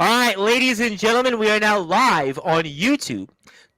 All right, ladies and gentlemen, we are now live on YouTube,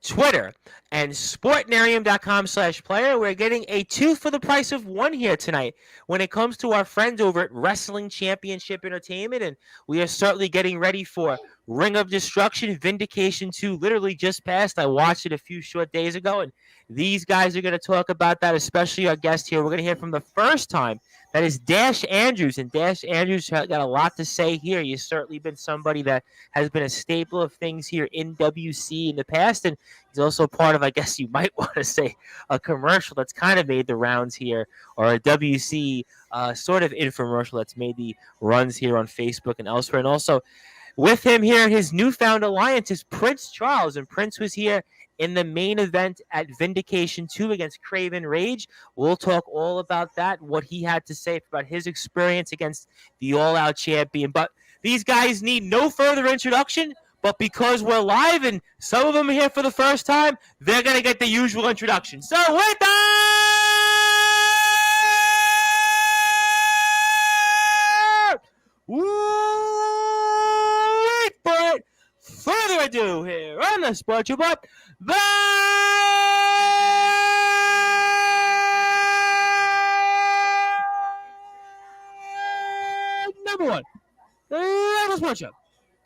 Twitter, and sportnarium.com/player. We're getting a two for the price of one here tonight when it comes to our friends over at Wrestling Championship Entertainment. And we are certainly getting ready for Ring of Destruction Vindication 2. Literally just passed. I watched it a few short days ago, and these guys are going to talk about that, especially our guest here. We're going to hear from the first time. That is Dash Andrews, and Dash Andrews got a lot to say here. You've certainly been somebody that has been a staple of things here in WC in the past, and he's also part of, I guess you might want to say, a commercial that's kind of made the rounds here, or a WC sort of infomercial that's made the runs here on Facebook and elsewhere. And also with him here, his newfound alliance is Prince Charles, and Prince was here in the main event at Vindication 2 against Craven Rage. We'll talk all about that, what he had to say about his experience against the all-out champion. But these guys need no further introduction, but because we're live and some of them are here for the first time, they're going to get the usual introduction. So with that, without further ado here on the Sports Report, the number one Rebel Sports Show.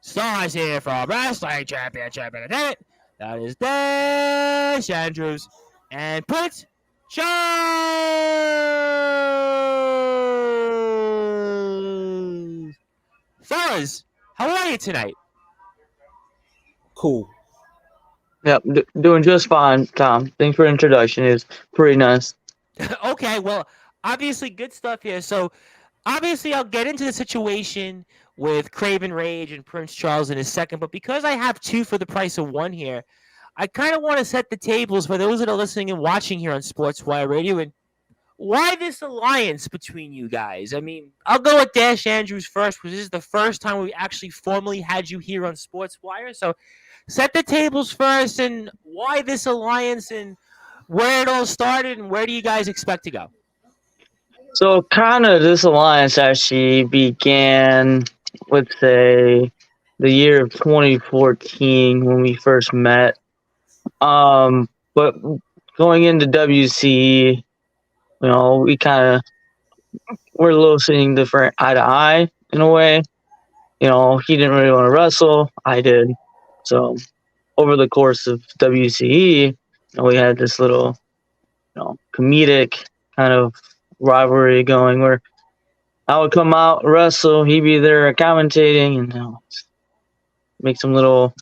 Stars here from Wrestling Championship Entertainment. That is Dash Andrews and Prince Charles. Fellas, how are you tonight? Cool. Yep, doing just fine, Tom. Thanks for the introduction. It's pretty nice. Okay, well, obviously good stuff here. So, obviously, I'll get into the situation with Craven Rage and Prince Charles in a second, but because I have two for the price of one here, I kind of want to set the tables for those that are listening and watching here on Sportswire Radio and why this alliance between you guys? I mean, I'll go with Dash Andrews first, because this is the first time we actually formally had you here on Sportswire. So set the tables first and why this alliance and where it all started and where do you guys expect to go? So, kind of this alliance actually began, let's say, the year of 2014 when we first met. But going into WCE, we kind of we're a little seeing different eye to eye in a way. He didn't really want to wrestle. I did. So, over the course of WCE, we had this little, comedic kind of rivalry going where I would come out, wrestle, he'd be there commentating, and make some little,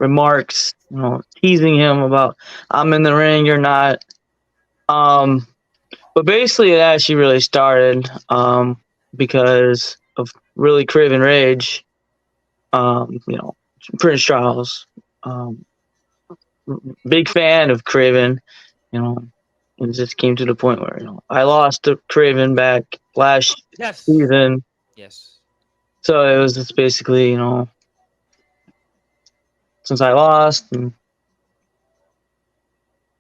remarks, teasing him about I'm in the ring, you're not. But basically, it actually really started because of really Craven Rage. Prince Charles, big fan of Craven. It just came to the point where I lost to Craven back last season. Yes. So it was just basically since I lost, and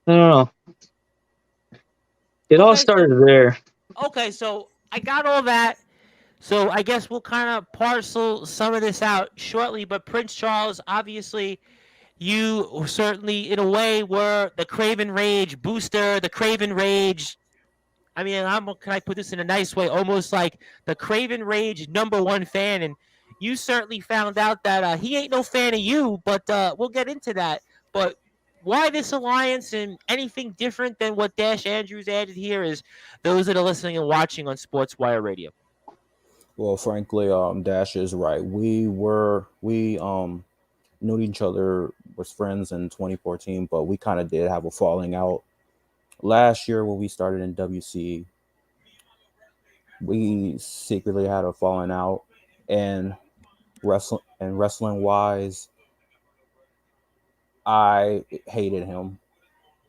I don't know. It all started there. Okay, so I got all that. So I guess we'll kind of parcel some of this out shortly. But Prince Charles, obviously, you certainly, in a way, were the Craven Rage booster, the Craven Rage. I mean, can I put this in a nice way? Almost like the Craven Rage #1 fan. And you certainly found out that he ain't no fan of you, but we'll get into that. But why this alliance and anything different than what Dash Andrews added here is those that are listening and watching on Sportswire Radio. Well, frankly, Dash is right. We knew each other, was friends in 2014, but we kind of did have a falling out last year when we started in WC. We secretly had a falling out, and wrestling wise, I hated him.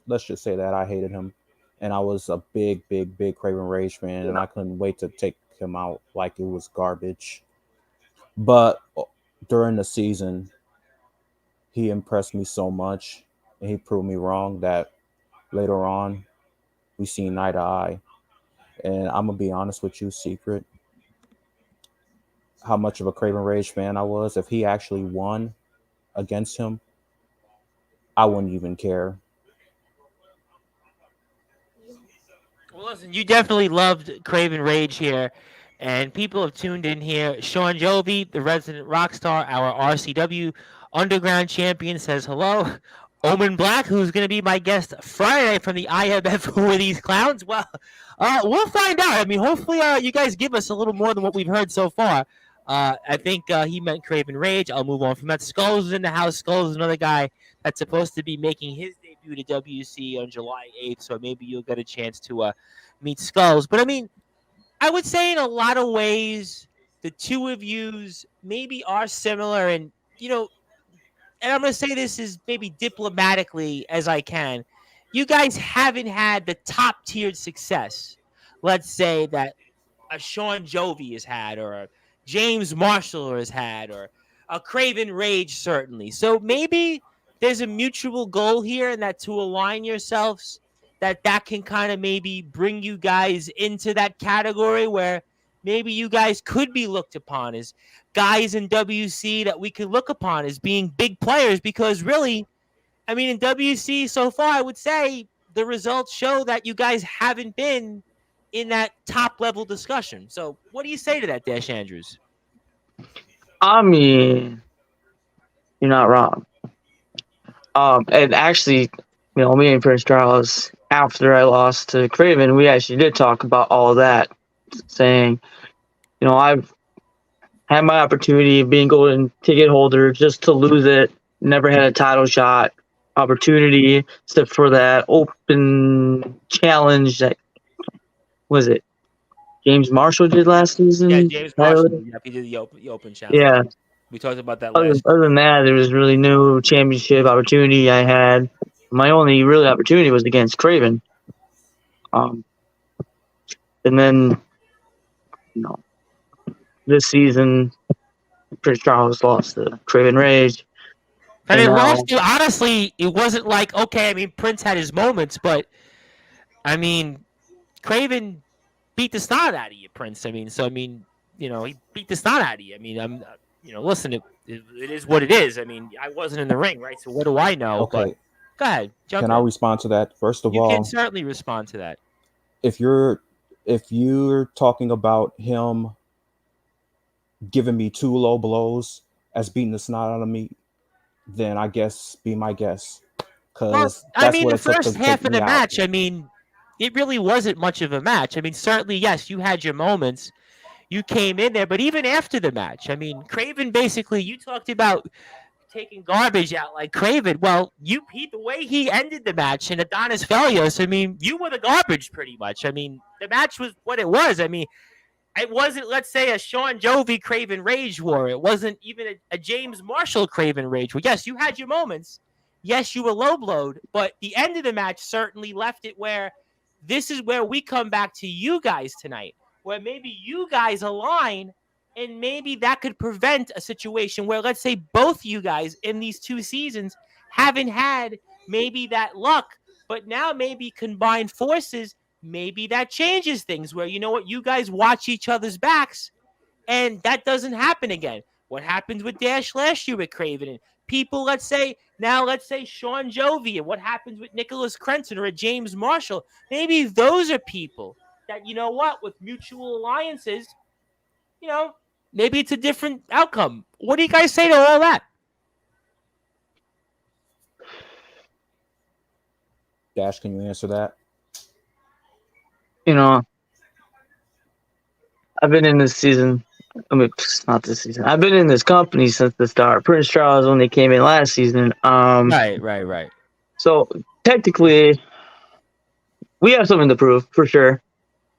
Let's just say that I hated him, and I was a big Craven Rage fan, and I couldn't wait to take him out like it was garbage. But during the season, he impressed me so much, and he proved me wrong that later on we seen eye to eye. And I'm gonna be honest with you, Secret. how much of a Craven Rage fan I was. If he actually won against him, I wouldn't even care. Well, listen, you definitely loved Craven Rage here, and people have tuned in here. Sean Jovi, the resident rock star, our RCW Underground champion, says hello. Omen Black, who's going to be my guest Friday from the IMF Who Are These Clowns? Well, we'll find out. I mean, hopefully you guys give us a little more than what we've heard so far. I think he meant Craven Rage. I'll move on from that. Skulls is in the house. Skulls is another guy that's supposed to be making his debut to WC on July 8th, so maybe you'll get a chance to meet Skulls. But I mean, I would say in a lot of ways, the two of yous maybe are similar, and and I'm going to say this as maybe diplomatically as I can. You guys haven't had the top tiered success, let's say, that a Sean Jovi has had, or a James Marshall has had, or a Craven Rage, certainly. So maybe there's a mutual goal here, and that to align yourselves, that can kind of maybe bring you guys into that category where maybe you guys could be looked upon as guys in WC that we could look upon as being big players, because really, I mean, in WC so far, I would say the results show that you guys haven't been in that top level discussion. So what do you say to that, Dash Andrews? I mean, you're not wrong. And actually, me and Prince Charles, after I lost to Craven, we actually did talk about all of that, saying, I've had my opportunity of being golden ticket holder just to lose it. Never had a title shot opportunity except for that open challenge that was it James Marshall did last season. Yeah, James Marshall. He did the open challenge. Yeah. We talked about that last. Other than that, there was really no championship opportunity I had. My only real opportunity was against Craven. And then, this season, Prince Charles lost to Craven Rage. And it lost you. Honestly, it wasn't like, okay, I mean, Prince had his moments, but, I mean, Craven beat the snot out of you, Prince. I mean, so, I mean, he beat the snot out of you. I mean, listen, it is what it is. I mean, I wasn't in the ring, right? So what do I know? Okay. But go ahead. Jump Can in. I respond to that? First of all, you can certainly respond to that. If you're talking about him giving me 2 low blows as beating the snot out of me, then I guess be my guest. Because I mean, the first half of the match, I mean, it really wasn't much of a match. I mean, certainly, yes, you had your moments. You came in there, but even after the match, I mean, Craven basically, you talked about taking garbage out like Craven. Well, the way he ended the match in Adonis Felios, I mean, you were the garbage pretty much. I mean, the match was what it was. I mean, it wasn't, let's say, a Sean Jovi Craven Rage war. It wasn't even a James Marshall Craven Rage war. Yes, you had your moments. Yes, you were low blowed, but the end of the match certainly left it where this is where we come back to you guys tonight, where maybe you guys align, and maybe that could prevent a situation where, let's say, both you guys in these 2 seasons haven't had maybe that luck, but now maybe combined forces, maybe that changes things where, you know what, you guys watch each other's backs, and that doesn't happen again. What happened with Dash last year with Craven? And people, let's say Sean Jovi, and what happens with Nicholas Crenton or a James Marshall? Maybe those are people that, you know what, with mutual alliances, maybe it's a different outcome. What do you guys say to all that? Dash, can you answer that? I've been in this season. I mean, not this season. I've been in this company since the start. Prince Charles only came in last season. Right. So technically, we have something to prove for sure.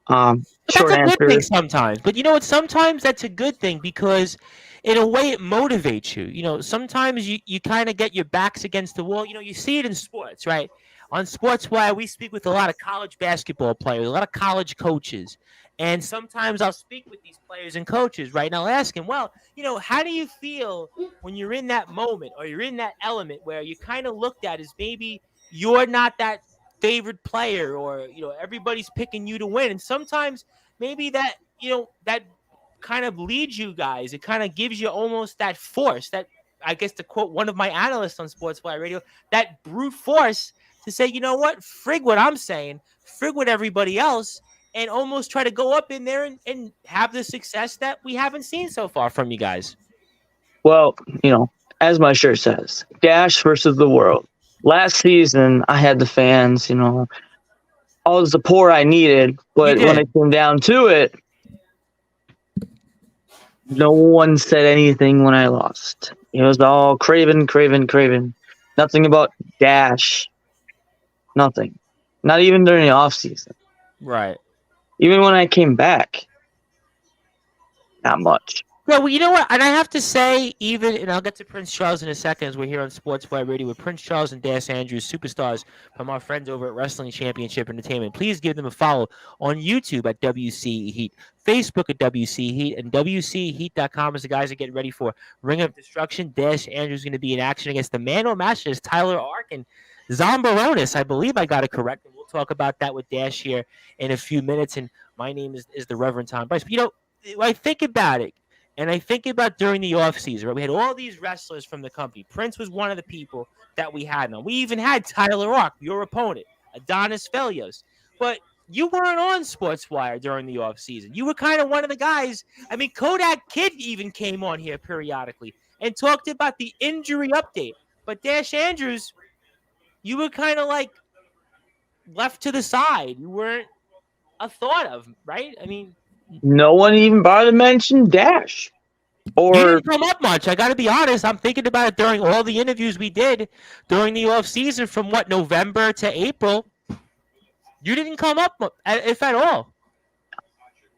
That's a good thing sometimes. But you know what? Sometimes that's a good thing because in a way it motivates you. Sometimes you kind of get your backs against the wall. You see it in sports, right? On Sportzwire, we speak with a lot of college basketball players, a lot of college coaches. And sometimes I'll speak with these players and coaches, right? And I'll ask them, well, how do you feel when you're in that moment or you're in that element where you kind of looked at as maybe you're not that favorite player or, everybody's picking you to win. And sometimes maybe that, that kind of leads you guys. It kind of gives you almost that force, that, I guess, to quote one of my analysts on Sportswire Radio, that brute force to say, you know what, frig what I'm saying, frig what everybody else, and almost try to go up in there and have the success that we haven't seen so far from you guys. Well, as my shirt says, Dash versus the world. Last season, I had the fans, all the support I needed, but when it came down to it, no one said anything when I lost. It was all Craven, Craven, Craven. Nothing about Dash. Nothing. Not even during the off season. Right. Even when I came back, not much. Yeah, well, you know what? And I have to say, and I'll get to Prince Charles in a second as we're here on Sportswire Radio with Prince Charles and Dash Andrews, superstars from our friends over at Wrestling Championship Entertainment. Please give them a follow on YouTube at WC Heat, Facebook at WC Heat, and WCHeat.com as the guys are getting ready for Ring of Destruction. Dash Andrews is going to be in action against the Man O' Masters, Tyler Ark and Zombaronis. I believe I got it correct, and we'll talk about that with Dash here in a few minutes. And my name is the Reverend Tom Bryce. But, I think about it. And I think about during the offseason, right? We had all these wrestlers from the company. Prince was one of the people that we had on. We even had Tyler Ark, your opponent, Adonis Felios. But you weren't on Sportswire during the offseason. You were kind of one of the guys. I mean, Kodak Kid even came on here periodically and talked about the injury update. But Dash Andrews, you were kind of like left to the side. You weren't a thought of, right? I mean, no one even bothered to mention Dash. You didn't come up much. I got to be honest. I'm thinking about it during all the interviews we did during the off season from November to April. You didn't come up, if at all.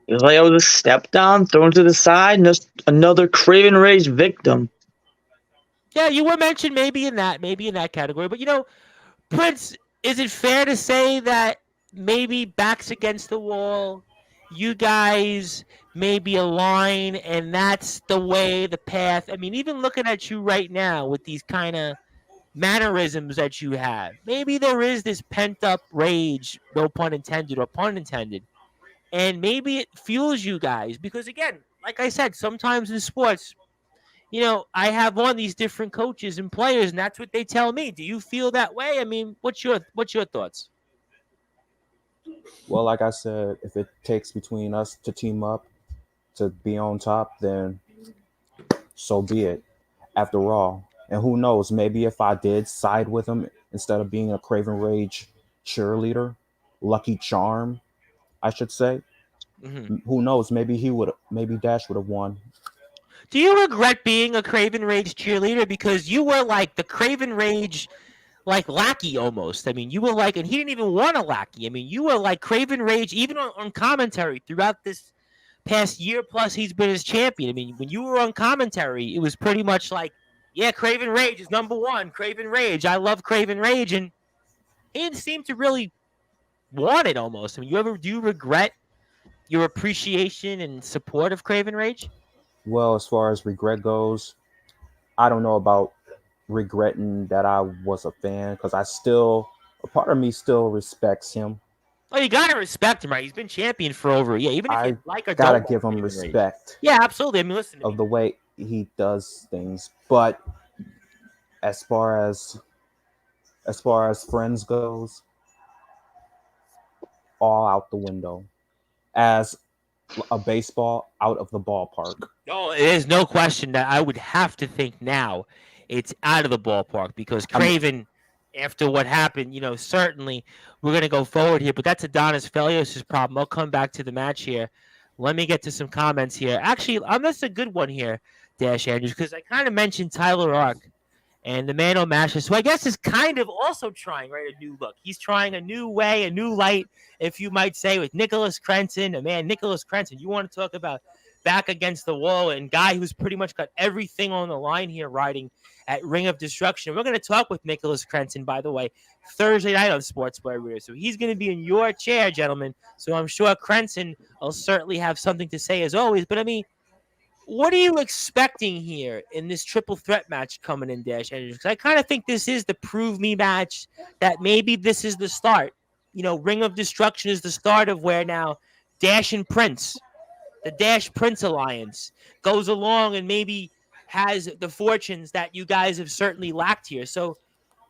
It was like I was a step down, thrown to the side, and just another Craven Rage victim. Yeah, you were mentioned maybe in that category. But Prince, is it fair to say that maybe backs against the wall, you guys maybe align, and that's the path? I mean, even looking at you right now with these kind of mannerisms that you have, maybe there is this pent-up rage, no pun intended or pun intended, and maybe it fuels you guys. Because, again, like I said, sometimes in sports, I have on these different coaches and players, and that's what they tell me. Do you feel that way? I mean, what's your thoughts? Well, like I said, if it takes between us to team up to be on top, then so be it. After all, and who knows, maybe if I did side with him instead of being a Craven Rage cheerleader, lucky charm, I should say, who knows, maybe Dash would have won. Do you regret being a Craven Rage cheerleader? Because you were like the Craven Rage lackey almost. I mean, you were like, and he didn't even want a lackey. I mean, you were like Craven Rage, even on commentary throughout this past year plus he's been his champion. I mean, when you were on commentary, it was pretty much like, yeah, Craven Rage is number one. Craven Rage. I love Craven Rage. And he didn't seem to really want it almost. I mean, do you regret your appreciation and support of Craven Rage? Well, as far as regret goes, I don't know about regretting that I was a fan, because a part of me still respects him. Oh, you gotta respect him, right? He's been champion for over a year. Even if you like or gotta don't give him respect. Yeah, absolutely. I mean, listen of the way he does things. But as far as friends goes, all out the window. As a baseball out of the ballpark. No, there's no question that I would have to think now it's out of the ballpark, because Craven, after what happened, certainly we're going to go forward here, but that's Adonis Felios' problem. I'll come back to the match here. Let me get to some comments here. Actually, that's a good one here, Dash Andrews, because I kind of mentioned Tyler Ark and the Man O' Masters, who I guess is kind of also trying, right, a new look. He's trying a new way, a new light, if you might say, with Nicholas Crenson. Nicholas Crenson, you want to talk about back against the wall and guy who's pretty much got everything on the line here riding at Ring of Destruction. We're going to talk with Nicholas Crenson, by the way, Thursday night on Sportswire Radio. So he's going to be in your chair, gentlemen. So I'm sure Crenson will certainly have something to say as always. But, I mean, what are you expecting here in this triple threat match coming in, Dash Andrews? Because I kind of think this is the prove me match, that maybe this is the start. Ring of Destruction is the start of where now Dash and Prince, the Dash Prince alliance goes along and maybe has the fortunes that you guys have certainly lacked here. So,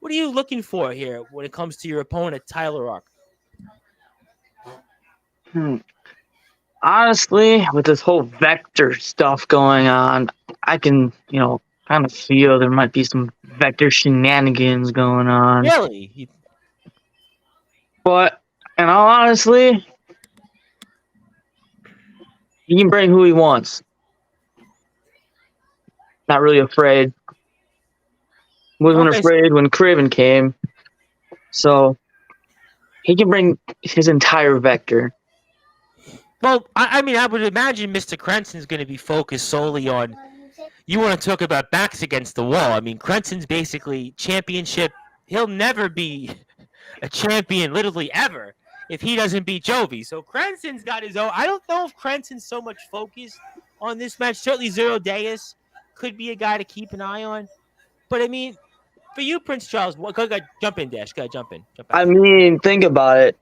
what are you looking for here when it comes to your opponent, Tyler Ark? Honestly, with this whole vector stuff going on, I can, kind of feel there might be some vector shenanigans going on. Really? But, in all honesty, he can bring who he wants. Not really afraid. Wasn't Okay. afraid when Craven came. So, he can bring his entire vector. Well, I mean, I would imagine Mr. Crenson's going to be focused solely on. You want to talk about backs against the wall. I mean, Crenson's basically championship. He'll never be a champion, literally ever, if he doesn't beat Jovi. So Crenson's got his own. I don't know if Crenson's so much focused on this match. Certainly, Zero Deus could be a guy to keep an eye on. But I mean, for you, Prince Charles, go jump in, Dash. Go jump in. I mean, think about it.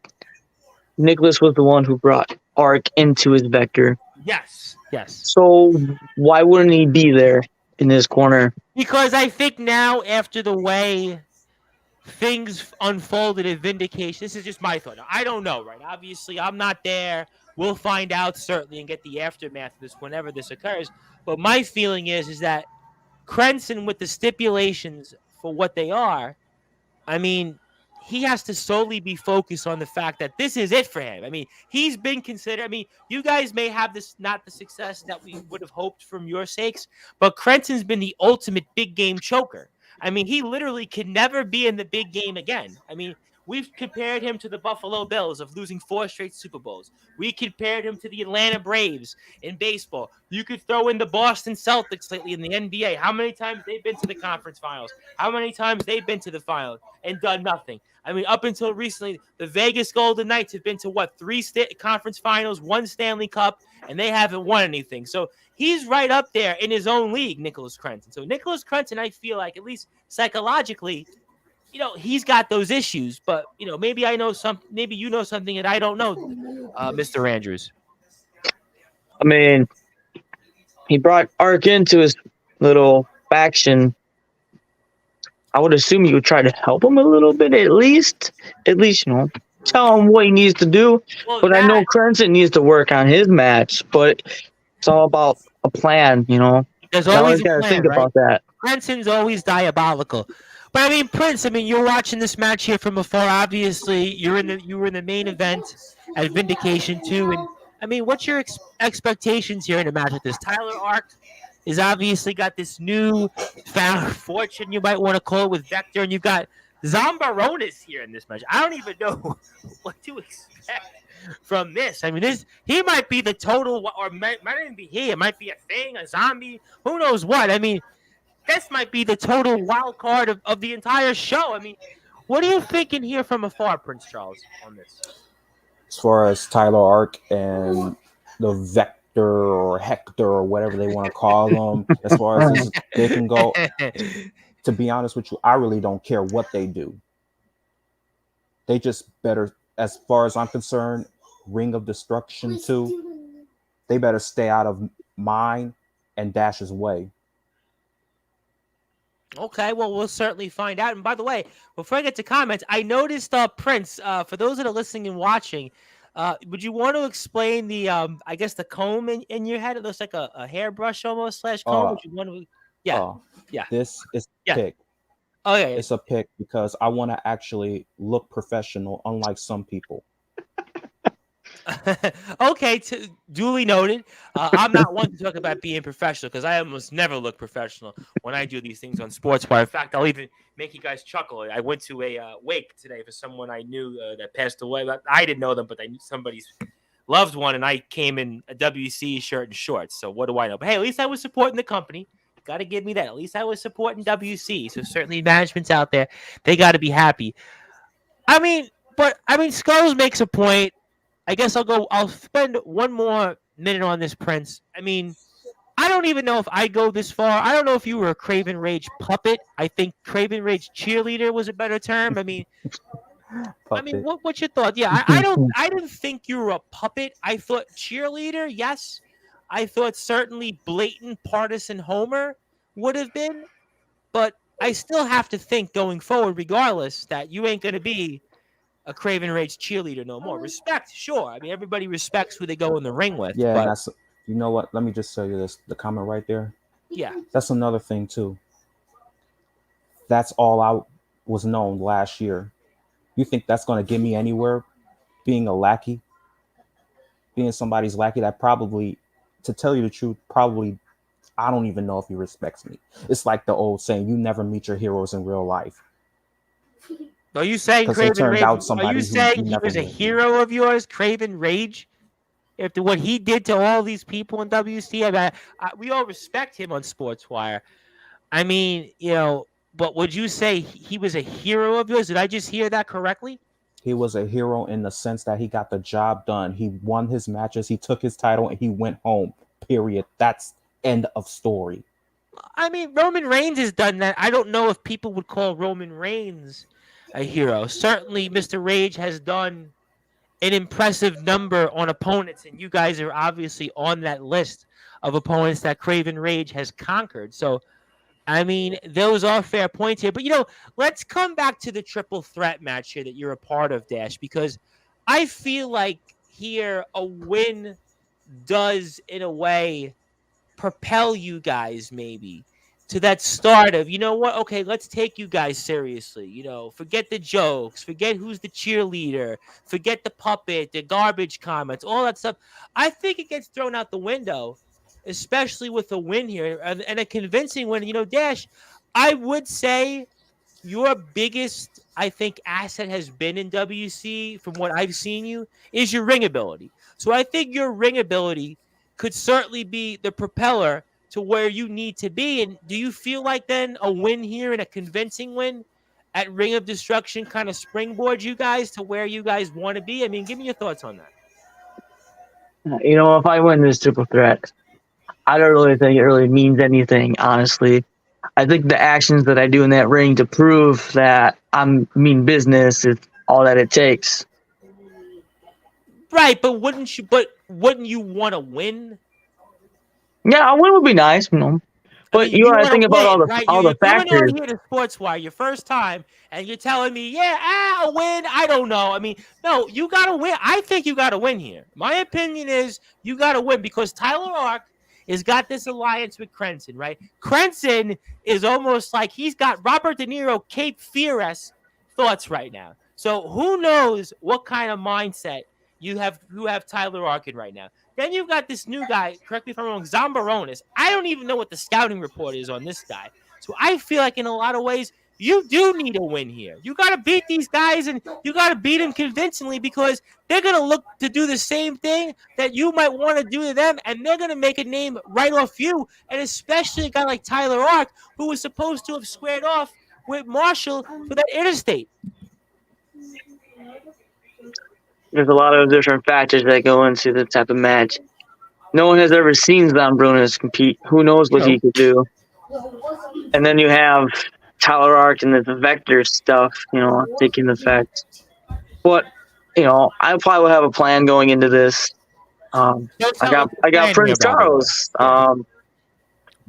Nicholas was the one who brought Ark into his vector. Yes. So why wouldn't he be there in his corner? Because I think now, after the way things unfolded at Vindication, this is just my thought. I don't know, right? Obviously, I'm not there. We'll find out certainly and get the aftermath of this whenever this occurs. But my feeling is that Crenson, with the stipulations for what they are, I mean, he has to solely be focused on the fact that this is it for him. I mean, he's been considered. I mean, you guys may have this not the success that we would have hoped from your sakes, but Crenson's been the ultimate big game choker. I mean, he literally can never be in the big game again. I mean, we've compared him to the Buffalo Bills of losing 4 straight Super Bowls. We compared him to the Atlanta Braves in baseball. You could throw in the Boston Celtics lately in the NBA. How many times they've been to the conference finals? How many times they've been to the finals and done nothing? I mean, up until recently, the Vegas Golden Knights have been to 3 conference finals, 1 Stanley Cup, and they haven't won anything. So he's right up there in his own league, Nicholas Crenson. So Nicholas Crenson, I feel like, at least psychologically, he's got those issues. But maybe I know maybe you know something that I don't know, Mr. Andrews. I mean, he brought Ark into his little faction. I would assume you would try to help him a little bit, at least, tell him what he needs to do. Well, but I know Crenson needs to work on his match, but it's all about a plan, There's always got to think about that. Crenson's always diabolical. But I mean, Prince, you're watching this match here from afar. Obviously, you were in the main event at Vindication 2. And I mean, what's your expectations here in a match like this? Tyler Ark is obviously got this new found fortune, you might want to call it, with Vector, and you've got Zombaronis here in this match. I don't even know what to expect from this. I mean, he might be the total, or might not even be he. It might be a thing, a zombie, who knows what. I mean, this might be the total wild card of the entire show. I mean, what are you thinking here from afar, Prince Charles, on this? As far as Tyler Ark and the Vector or Hector or whatever they want to call them, as far as they can go, to be honest with you, I really don't care what they do. They just better, as far as I'm concerned, Ring of Destruction 2, they better stay out of mine and Dash's way. Okay, well, we'll certainly find out. And by the way, before I get to comments, I noticed, Prince, for those that are listening and watching, would you want to explain the, I guess, the comb in your head? It looks like a hairbrush almost / comb. Would you want to? Yeah. This is a pick. Oh, yeah. It's a pick because I want to actually look professional, unlike some people. Okay, duly noted. I'm not one to talk about being professional because I almost never look professional when I do these things on Sportswire. In fact, I'll even make you guys chuckle. I went to a wake today for someone I knew that passed away. I didn't know them, but I knew somebody's loved one, and I came in a WC shirt and shorts. So what do I know? But hey, at least I was supporting the company. Got to give me that. At least I was supporting WC. So certainly management's out there. They got to be happy. I mean, Skulls makes a point. I guess I'll spend one more minute on this, Prince. I mean, I don't even know if I go this far. I don't know if you were a Craven Rage puppet. I think Craven Rage cheerleader was a better term. I mean, what's your thought? Yeah, I didn't think you were a puppet. I thought cheerleader, yes. I thought certainly blatant partisan homer would have been, but I still have to think going forward, regardless, that you ain't going to be a Craven Rage cheerleader no more. Respect, sure. I mean, everybody respects who they go in the ring with. Yeah, and But that's, you know what? Let me just tell you this: the comment right there. yeah, That's another thing too. That's all I was known last year. You think that's going to get me anywhere? Being a lackey, being somebody's lackey that probably, to tell you the truth, probably I don't even know if he respects me. It's like the old saying, you never meet your heroes in real life. are you saying Because it Craven turned Rage? out Are you somebody who saying you he never was a met. hero of yours, Craven Rage? After what he did to all these people in WC, we all respect him on Sportswire. I mean, but would you say he was a hero of yours? Did I just hear that correctly? He was a hero in the sense that he got the job done. He won his matches, he took his title, and he went home. Period. That's end of story. I mean, Roman Reigns has done that. I don't know if people would call Roman Reigns a hero. Certainly, Mr. Rage has done an impressive number on opponents, and you guys are obviously on that list of opponents that Craven Rage has conquered. So, I mean, those are fair points here. But, let's come back to the triple threat match here that you're a part of, Dash, because I feel like here a win does, in a way, propel you guys maybe to that start of, you know what, okay, let's take you guys seriously. Forget the jokes, forget who's the cheerleader, forget the puppet, the garbage comments, all that stuff. I think it gets thrown out the window, especially with a win here, and a convincing win. Dash, I would say your biggest, I think, asset has been in WC, from what I've seen you, is your ring ability. So I think your ring ability could certainly be the propeller to where you need to be. And do you feel like then a win here and a convincing win at Ring of Destruction kind of springboards you guys to where you guys want to be? I mean, give me your thoughts on that. If I win this triple threat, I don't really think it really means anything, honestly. I think the actions that I do in that ring to prove that I'm mean business is all that it takes. Right, but wouldn't you want to win? Yeah, a win would be nice, I But mean, you you got to want to think about win, right? all You're the coming factors. on here to Sportswire your first time, and you're telling me, yeah, a win. I don't know. I mean, no, you got to win. I think you got to win here. My opinion is you got to win because Tyler Ark has got this alliance with Crenson, right? Crenson is almost like he's got Robert De Niro, Cape Fear-esque thoughts right now. So who knows what kind of mindset you have Tyler Ark in right now. Then you've got this new guy, correct me if I'm wrong, Zambaronis. I don't even know what the scouting report is on this guy. So I feel like in a lot of ways, you do need a win here. You got to beat these guys, and you got to beat them convincingly because they're going to look to do the same thing that you might want to do to them, and they're going to make a name right off you, and especially a guy like Tyler Ark, who was supposed to have squared off with Marshall for that interstate. There's a lot of different factors that go into this type of match. No one has ever seen Zambronis compete. Who knows what he could do? And then you have Tyler Ark and the Vector stuff, taking effect. But I probably will have a plan going into this. I got Prince Charles.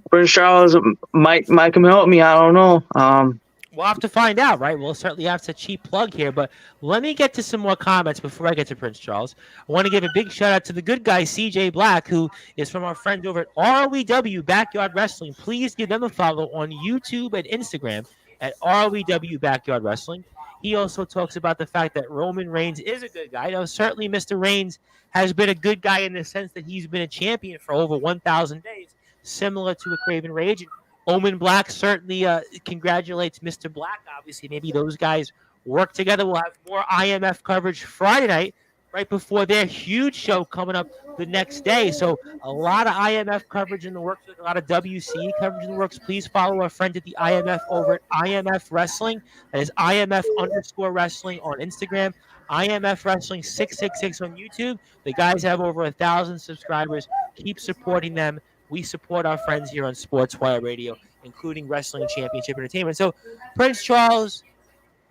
Prince Charles might come help me. I don't know. We'll have to find out, right? We'll certainly have to cheap plug here, but let me get to some more comments before I get to Prince Charles. I want to give a big shout out to the good guy, CJ Black, who is from our friend over at ROEW Backyard Wrestling. Please give them a follow on YouTube and Instagram at ROEW Backyard Wrestling. He also talks about the fact that Roman Reigns is a good guy. Now, certainly Mr. Reigns has been a good guy in the sense that he's been a champion for over 1,000 days, similar to a Craven Rage. And Omen Black certainly congratulates Mr. Black. Obviously, maybe those guys work together. We'll have more IMF coverage Friday night, right before their huge show coming up the next day. So a lot of IMF coverage in the works, a lot of WCE coverage in the works. Please follow our friend at the IMF over at IMF Wrestling. That is IMF_wrestling on Instagram. IMF Wrestling 666 on YouTube. The guys have over 1,000 subscribers. Keep supporting them. We support our friends here on Sportswire Radio, including Wrestling Championship Entertainment. So, Prince Charles,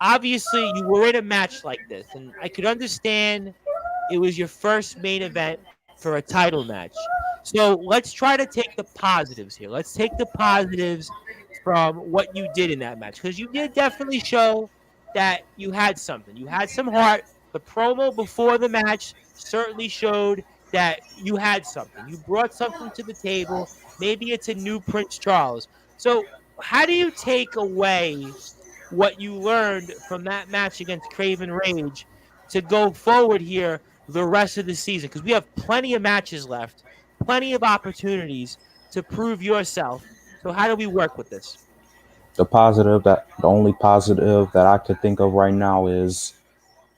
obviously you were in a match like this, and I could understand it was your first main event for a title match. So let's try to take the positives here. Let's take the positives from what you did in that match, because you did definitely show that you had something. You had some heart. The promo before the match certainly showed that you had something. You brought something to the table. Maybe it's a new Prince Charles. So how do you take away what you learned from that match against Craven Rage to go forward here the rest of the season? Because we have plenty of matches left, plenty of opportunities to prove yourself. So how do we work with this? The only positive that I could think of right now is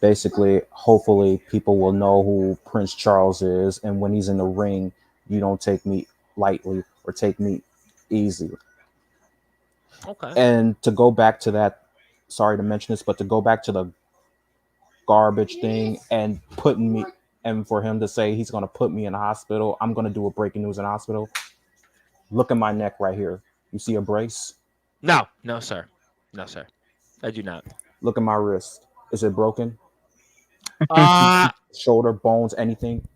basically, hopefully, people will know who Prince Charles is, and when he's in the ring, you don't take me lightly or take me easy. Okay. And to go back to that, sorry to mention this, but to go back to the garbage thing and putting me, and for him to say he's going to put me in the hospital, I'm going to do a breaking news in the hospital. Look at my neck right here. You see a brace? No, no, sir. No, sir. I do not. Look at my wrist. Is it broken? Uh, Shoulder, bones, anything?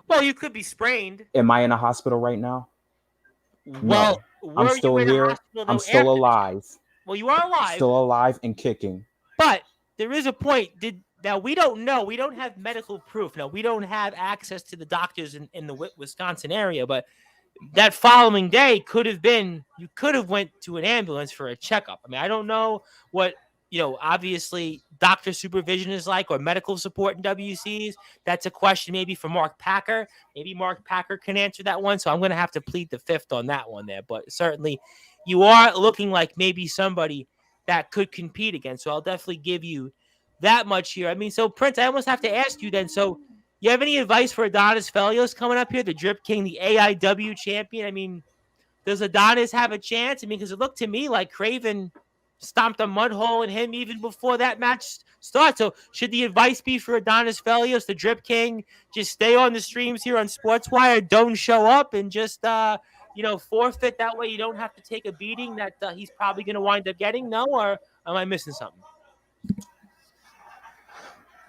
well, you could be sprained. Am I in a hospital right now? Well, No. I'm were still you in a here. hospital I'm though still after? alive. Well, you are alive. Still alive and kicking. But there is a point. Now we don't know. We don't have medical proof. Now we don't have access to the doctors in the Wisconsin area. But that following day could have been, you could have went to an ambulance for a checkup. I mean, I don't know what, obviously doctor supervision is like, or medical support in WCs. That's a question maybe for Mark Packer. Maybe Mark Packer can answer that one. So I'm going to have to plead the fifth on that one there. But certainly you are looking like maybe somebody that could compete again. So I'll definitely give you that much here. I mean, so Prince, I almost have to ask you then. So you have any advice for Adonis Felios coming up here, the Drip King, the AIW champion? I mean, does Adonis have a chance? I mean, because it looked to me like Craven stomped a mud hole in him even before that match starts. So should the advice be for Adonis Felios, the Drip King, just stay on the streams here on Sportswire, don't show up, and just forfeit? That way you don't have to take a beating that he's probably going to wind up getting? No, or am I missing something?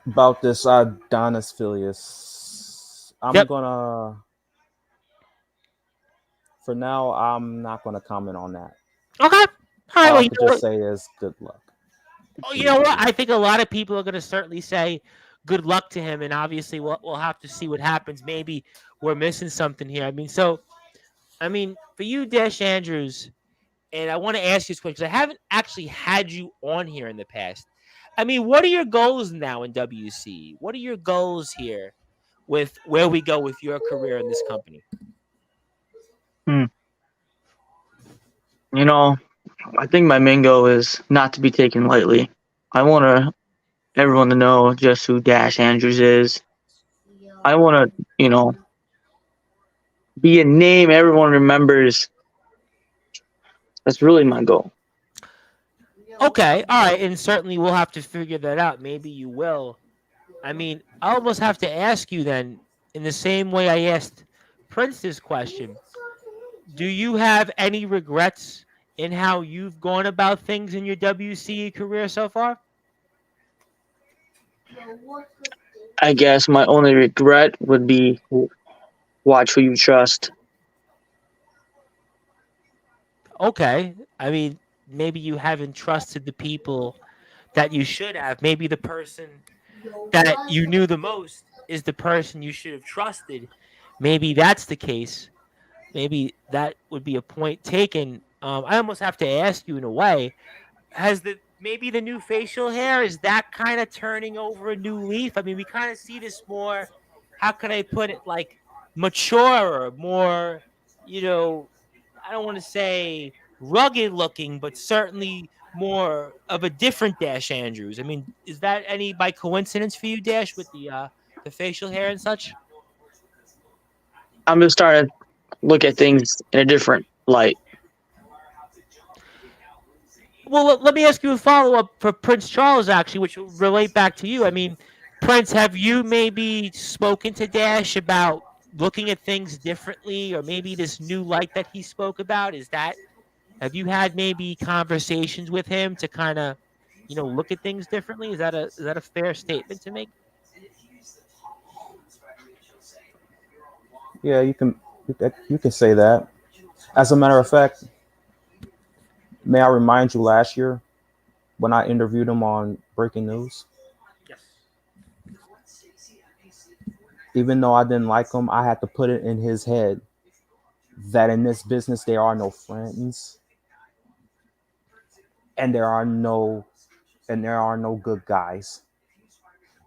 About this Adonis Filius, Yep. for now, I'm not gonna comment on that. Okay. All right. All Well, I could just say is good luck. Oh, you know what? I think a lot of people are going to certainly say good luck to him, and obviously we'll have to see what happens. Maybe we're missing something here. I mean, for you, Dash Andrews, and I want to ask you this question because I haven't actually had you on here in the past. I mean, what are your goals now in WC? What are your goals here with where we go with your career in this company? I think my main goal is not to be taken lightly. I want everyone to know just who Dash Andrews is. I want to, be a name everyone remembers. That's really my goal. Okay, all right, and certainly we'll have to figure that out. Maybe you will. I mean, I almost have to ask you then, in the same way I asked Prince this question, do you have any regrets in how you've gone about things in your WCE career so far? I guess my only regret would be watch who you trust. Okay, I mean, maybe you haven't trusted the people that you should have. Maybe the person that you knew the most is the person you should have trusted. Maybe that's the case. Maybe that would be a point taken. I almost have to ask you in a way, has maybe the new facial hair, is that kind of turning over a new leaf? I mean, we kind of see this more, how can I put it, like mature, more, I don't want to say rugged looking, but certainly more of a different Dash Andrews. I mean, is that any by coincidence for you, Dash, with the facial hair and such? I'm just starting to look at things in a different light. Well, let me ask you a follow up for Prince Charles, actually, which will relate back to you. I mean, Prince, have you maybe spoken to Dash about looking at things differently, or maybe this new light that he spoke about? Have you had maybe conversations with him to kind of, look at things differently? Is that a fair statement to make? Yeah, you can You can say that. As a matter of fact, may I remind you last year when I interviewed him on Breaking News? Yes. Even though I didn't like him, I had to put it in his head that in this business there are no friends and there are no good guys.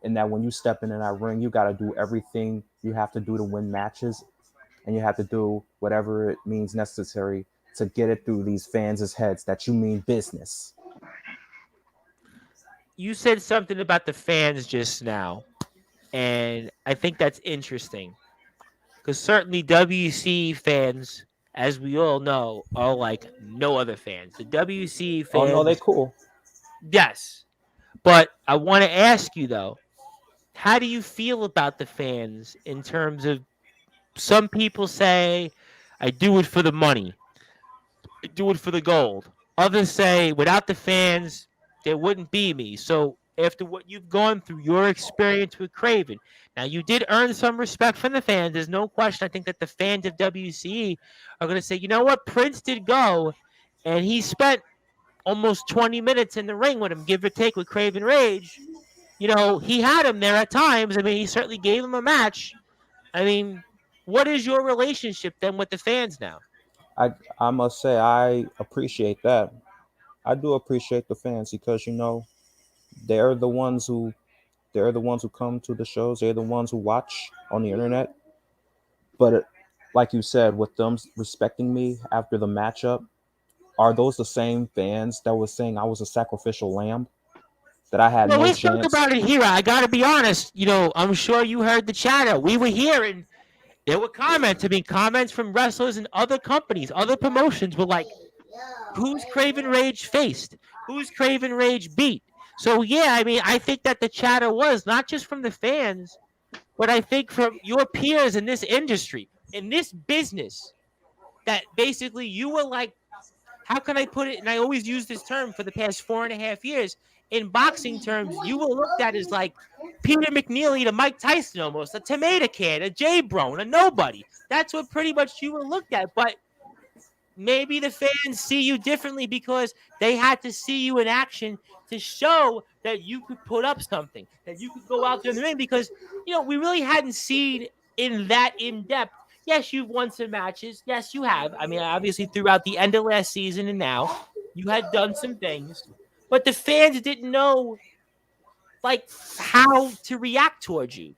And that when you step into that ring, you got to do everything you have to do to win matches, and you have to do whatever it means necessary to get it through these fans' heads that you mean business. You said something about the fans just now, and I think that's interesting because certainly WC fans, as we all know, are like no other fans. The WC Oh no, they fans, cool. yes, but I want to ask you though, how do you feel about the fans in terms of some people say, I do it for the money, I do it for the gold. Others say, without the fans, there wouldn't be me. So, after what you've gone through, your experience with Craven, now you did earn some respect from the fans. There's no question. I think that the fans of WCE are going to say, you know what? Prince did go, and he spent almost 20 minutes in the ring with him, give or take, with Craven Rage. You know, he had him there at times. I mean, he certainly gave him a match. I mean, what is your relationship then with the fans now? I must say I appreciate that. I do appreciate the fans because they're the ones who they're the ones who come to the shows. They're the ones who watch on the internet. But like you said, with them respecting me after the matchup, are those the same fans that was saying I was a sacrificial lamb? That I had Well, no let's talk chance? about it here. I got to be honest. You know, I'm sure you heard the chatter. We were here and there were comments. I mean, comments from wrestlers and other companies, other promotions were like, who's Craven Rage faced? Who's Craven Rage beat? So, yeah, I mean, I think that the chatter was not just from the fans, but I think from your peers in this industry, in this business, that basically you were like, how can I put it? And I always use this term for the past 4.5 years. In boxing terms, you were looked at as like Peter McNeely to Mike Tyson almost, a tomato can, a J Brone, a nobody. That's what pretty much you were looked at. But maybe the fans see you differently because they had to see you in action to show that you could put up something, that you could go out there in the ring because, we really hadn't seen in that in depth. Yes, you've won some matches. Yes, you have. I mean, obviously, throughout the end of last season and now, you had done some things, but the fans didn't know, like, how to react towards you.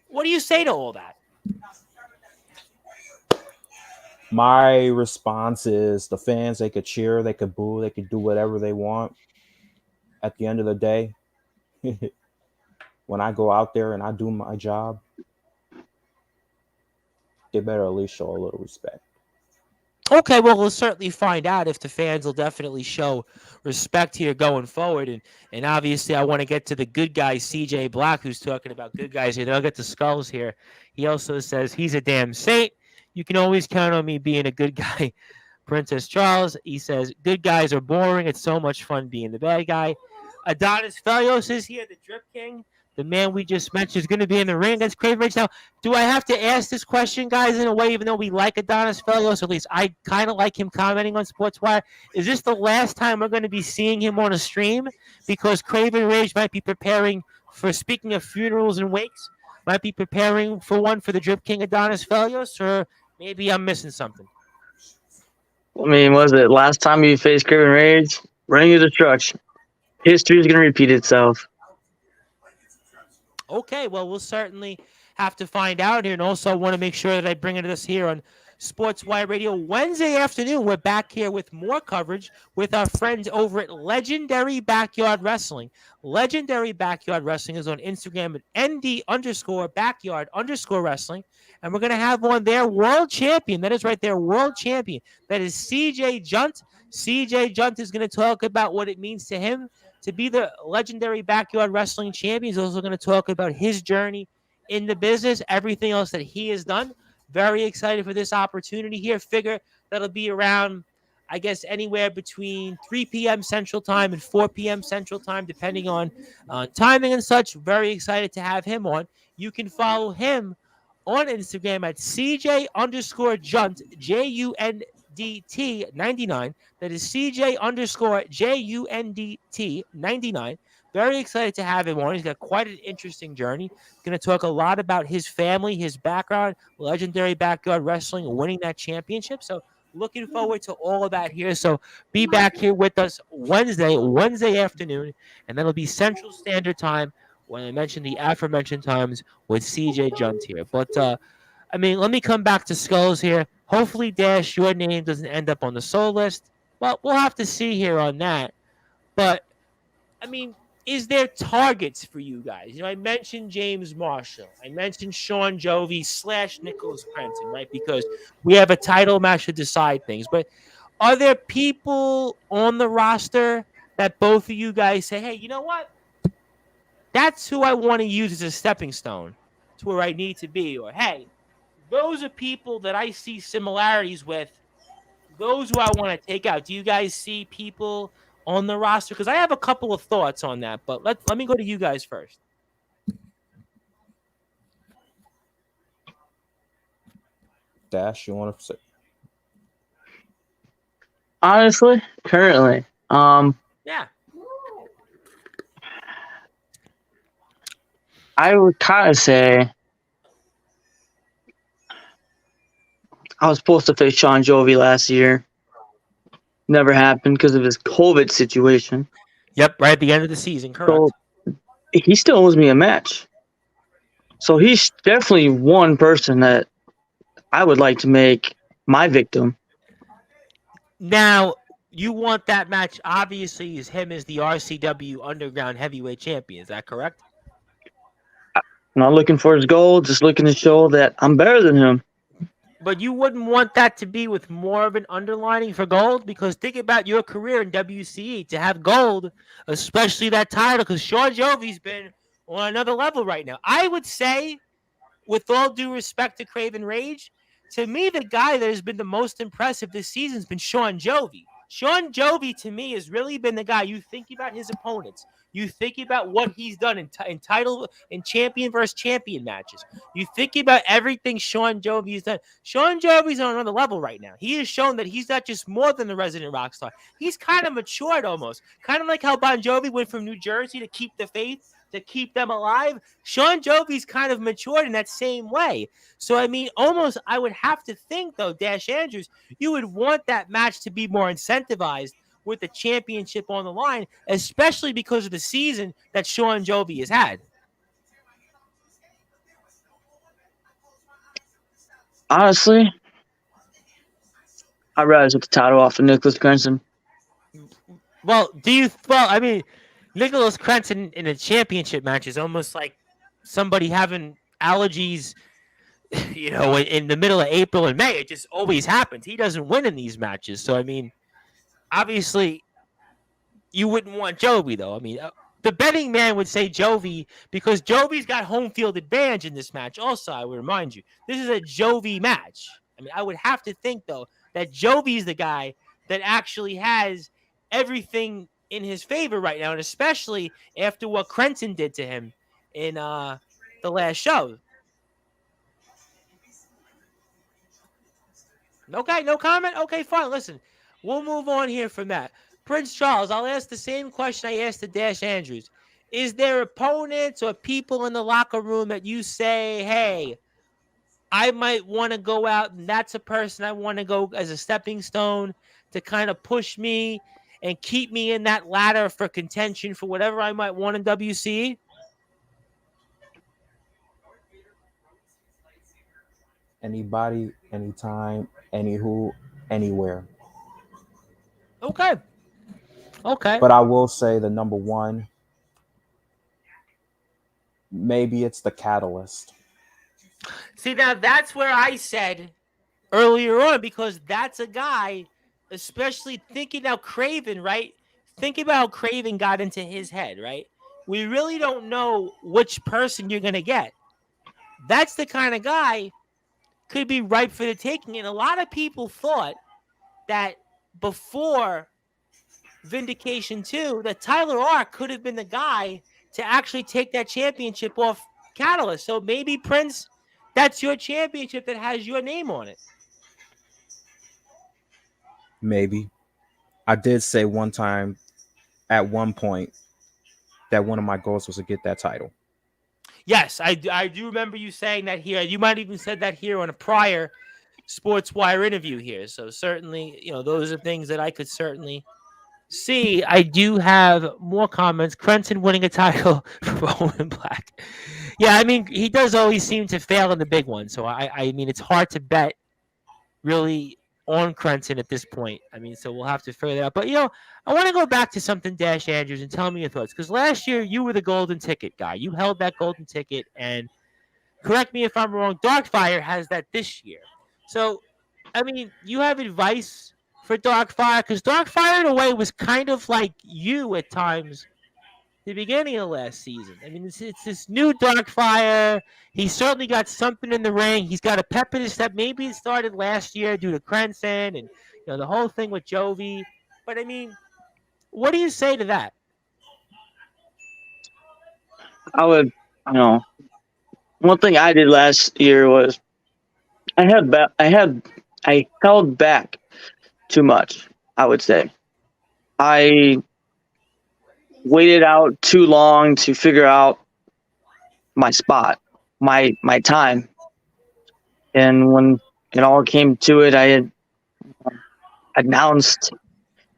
What do you say to all that? My response is the fans, they could cheer, they could boo, they could do whatever they want. At the end of the day, when I go out there and I do my job, they better at least show a little respect. Okay, well, we'll certainly find out if the fans will definitely show respect here going forward. And obviously, I want to get to the good guy, CJ Black, who's talking about good guys here. Then I'll get to Skulls here. He also says he's a damn saint. You can always count on me being a good guy. Princess Charles, he says, good guys are boring. It's so much fun being the bad guy. Adonis Felios is here, the Drip King. The man we just mentioned is going to be in the ring against Craven Rage. Now, do I have to ask this question, guys, in a way, even though we like Adonis Felios, or at least I kind of like him commenting on Sportswire? Is this the last time we're going to be seeing him on a stream? Because Craven Rage might be preparing for, speaking of funerals and wakes, might be preparing for one for the Drip King Adonis Felios, or maybe I'm missing something. I mean, was it last time you faced Craven Rage? Ring of Destruction. History is going to repeat itself. Okay, well, we'll certainly have to find out here. And also, I want to make sure that I bring it to us here on Sportswire Radio Wednesday afternoon. We're back here with more coverage with our friends over at Legendary Backyard Wrestling. Legendary Backyard Wrestling is on Instagram at ND_backyard_wrestling. And we're going to have on their world champion. That is right there, world champion. That is CJ Junt. CJ Junt is going to talk about what it means to him to be the Legendary Backyard Wrestling champion. He's also going to talk about his journey in the business, everything else that he has done. Very excited for this opportunity here. Figure that'll be around, I guess, anywhere between 3 p.m. Central Time and 4 p.m. Central Time, depending on timing and such. Very excited to have him on. You can follow him on Instagram at CJ_Junt, JUNDT99. That is CJ_JUNDT99. Very excited to have him on. He's got quite an interesting journey. Going to talk a lot about his family, his background, legendary backyard wrestling, winning that championship. So looking forward to all of that here. So be back here with us Wednesday afternoon, and that'll be Central Standard Time when I mentioned the aforementioned times with CJ Junt here. But let me come back to Skulls here. Hopefully, Dash, your name doesn't end up on the soul list. Well, we'll have to see here on that. But is there targets for you guys? I mentioned James Marshall. I mentioned Sean Jovi / Nicholas Prenton, right? Because we have a title match to decide things. But are there people on the roster that both of you guys say, hey, you know what? That's who I want to use as a stepping stone to where I need to be. Or, hey, those are people that I see similarities with. Those who I want to take out. Do you guys see people on the roster? Because I have a couple of thoughts on that, but let me go to you guys first. Dash, you want to say? Honestly, currently, Yeah. I would kind of say I was supposed to face Sean Jovi last year. Never happened because of his COVID situation. Yep, right at the end of the season, correct. So he still owes me a match. So he's definitely one person that I would like to make my victim. Now, you want that match, obviously, is him as the RCW Underground Heavyweight Champion. Is that correct? I'm not looking for his gold, just looking to show that I'm better than him. But you wouldn't want that to be with more of an underlining for gold? Because think about your career in WCE. To have gold, especially that title, because Sean Jovi's been on another level right now. I would say, with all due respect to Craven Rage, to me, the guy that has been the most impressive this season has been Sean Jovi. Sean Jovi, to me, has really been the guy. You think about his opponents. You think about what he's done in title and champion versus champion matches. You think about everything Sean Jovi has done. Sean Jovi's on another level right now. He has shown that he's not just more than the resident rock star. He's kind of matured almost. Kind of like how Bon Jovi went from New Jersey to keep the faith, to keep them alive. Sean Jovi's kind of matured in that same way. So, almost I would have to think, though, Dash Andrews, you would want that match to be more incentivized with the championship on the line, especially because of the season that Sean Jovi has had. Honestly, I'd rather take the title off of Nicholas Prenton. Well, Nicholas Prenton in a championship match is almost like somebody having allergies, in the middle of April and May. It just always happens. He doesn't win in these matches. So, obviously, you wouldn't want Jovi, though. The betting man would say Jovi because Jovi's got home field advantage in this match. Also, I would remind you, this is a Jovi match. I would have to think, though, that Jovi's the guy that actually has everything in his favor right now, and especially after what Crenton did to him in the last show. Okay, no comment? Okay, fine. Listen, we'll move on here from that. Prince Charles, I'll ask the same question I asked to Dash Andrews. Is there opponents or people in the locker room that you say, hey, I might want to go out, and that's a person I want to go as a stepping stone to kind of push me and keep me in that ladder for contention for whatever I might want in WCE? Anybody, anytime, anywho, anywhere. Okay. But I will say the number one, maybe it's the Catalyst. See, now that's where I said earlier on, because that's a guy, especially thinking about Craven, right? Think about how Craven got into his head, right? We really don't know which person you're going to get. That's the kind of guy could be ripe for the taking. And a lot of people thought that before Vindication 2, that Tyler Ark could have been the guy to actually take that championship off Catalyst. So maybe, Prince, that's your championship that has your name on it. Maybe. I did say one time at one point that one of my goals was to get that title. Yes, I do remember you saying that here. You might have even said that here on a prior Sportswire interview here. So certainly, those are things that I could certainly see. I do have more comments. Crenton winning a title for Roman Black. Yeah, I mean, he does always seem to fail in the big one. So I mean, it's hard to bet really on Crenton at this point. I mean, so we'll have to figure that out. But I want to go back to something, Dash Andrews, and tell me your thoughts. Because last year you were the golden ticket guy. You held that golden ticket, and correct me if I'm wrong, Darkfire has that this year. So, I mean, you have advice for Darkfire? Because Darkfire, in a way, was kind of like you at times the beginning of last season. I mean, it's this new Darkfire. He certainly got something in the ring. He's got a pep in his step. Maybe it started last year due to Crenson and the whole thing with Jovi. But I mean, what do you say to that? I would, one thing I did last year was I held back too much. I would say I waited out too long to figure out my spot, my time, and when it all came to it, I had announced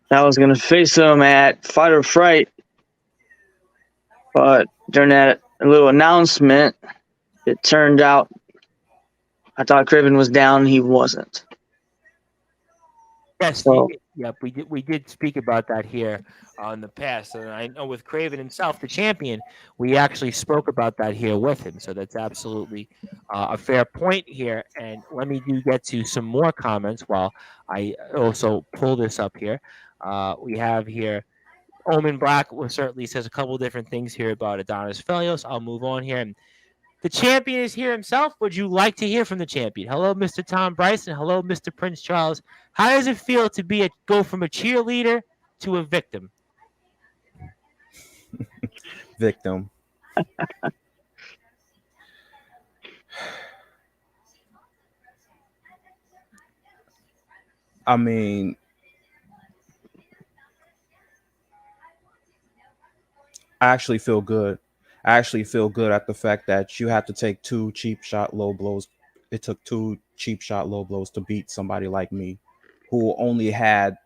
that I was going to face him at Fight or Fright, but during that little announcement, it turned out I thought Craven was down. He wasn't. Yes, So, yep, we did speak about that here in the past, and I know with Craven himself, the champion, we actually spoke about that here with him. So that's absolutely a fair point here. And let me get to some more comments while I also pull this up here. We have here Omen Black certainly says a couple different things here about Adonis Felios. I'll move on here. And the champion is here himself. Would you like to hear from the champion? Hello, Mr. Tom Bryson. Hello, Mr. Prince Charles. How does it feel to go from a cheerleader to a victim? Victim. I mean, I actually feel good. I actually feel good at the fact that you had to take two cheap shot low blows. It took two cheap shot low blows to beat somebody like me, who only had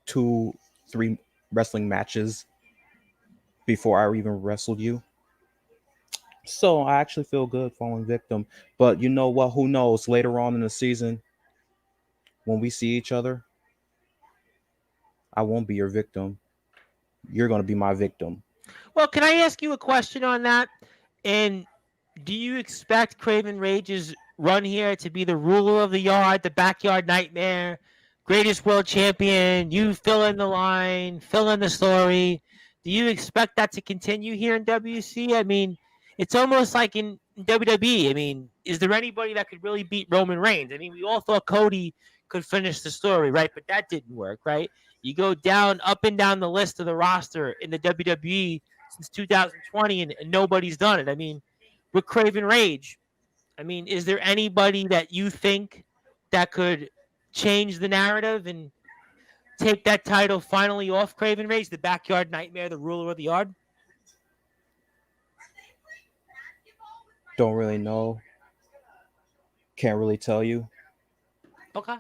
2-3 wrestling matches before I even wrestled you. So I actually feel good falling victim. But you know what? Who knows? Later on in the season, when we see each other, I won't be your victim. You're going to be my victim. Well, can I ask you a question on that? And do you expect Craven Rage's run here to be the ruler of the yard, the backyard nightmare, greatest world champion? You fill in the line, fill in the story. Do you expect that to continue here in WC? I mean, it's almost like in WWE. I mean, is there anybody that could really beat Roman Reigns? I mean, we all thought Cody could finish the story, right? But that didn't work, right? You go up and down the list of the roster in the WWE since 2020, and nobody's done it. I mean, with Craven Rage, I mean, is there anybody that you think that could change the narrative and take that title finally off Craven Rage, the backyard nightmare, the ruler of the yard? Don't really know. Can't really tell you. Okay.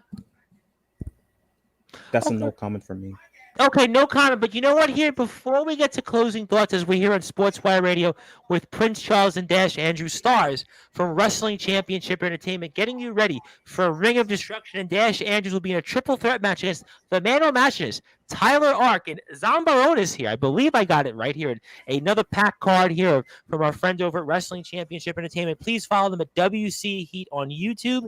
That's a no comment from me. Okay, no comment. But you know what? Here, before we get to closing thoughts, as we're here on Sportswire Radio with Prince Charles and Dash Andrew, stars from Wrestling Championship Entertainment, getting you ready for a Ring of Destruction. And Dash Andrews will be in a triple threat match against the man on matches, Tyler Ark and Zambaronis here. I believe I got it right here. Another pack card here from our friend over at Wrestling Championship Entertainment. Please follow them at WC Heat on YouTube.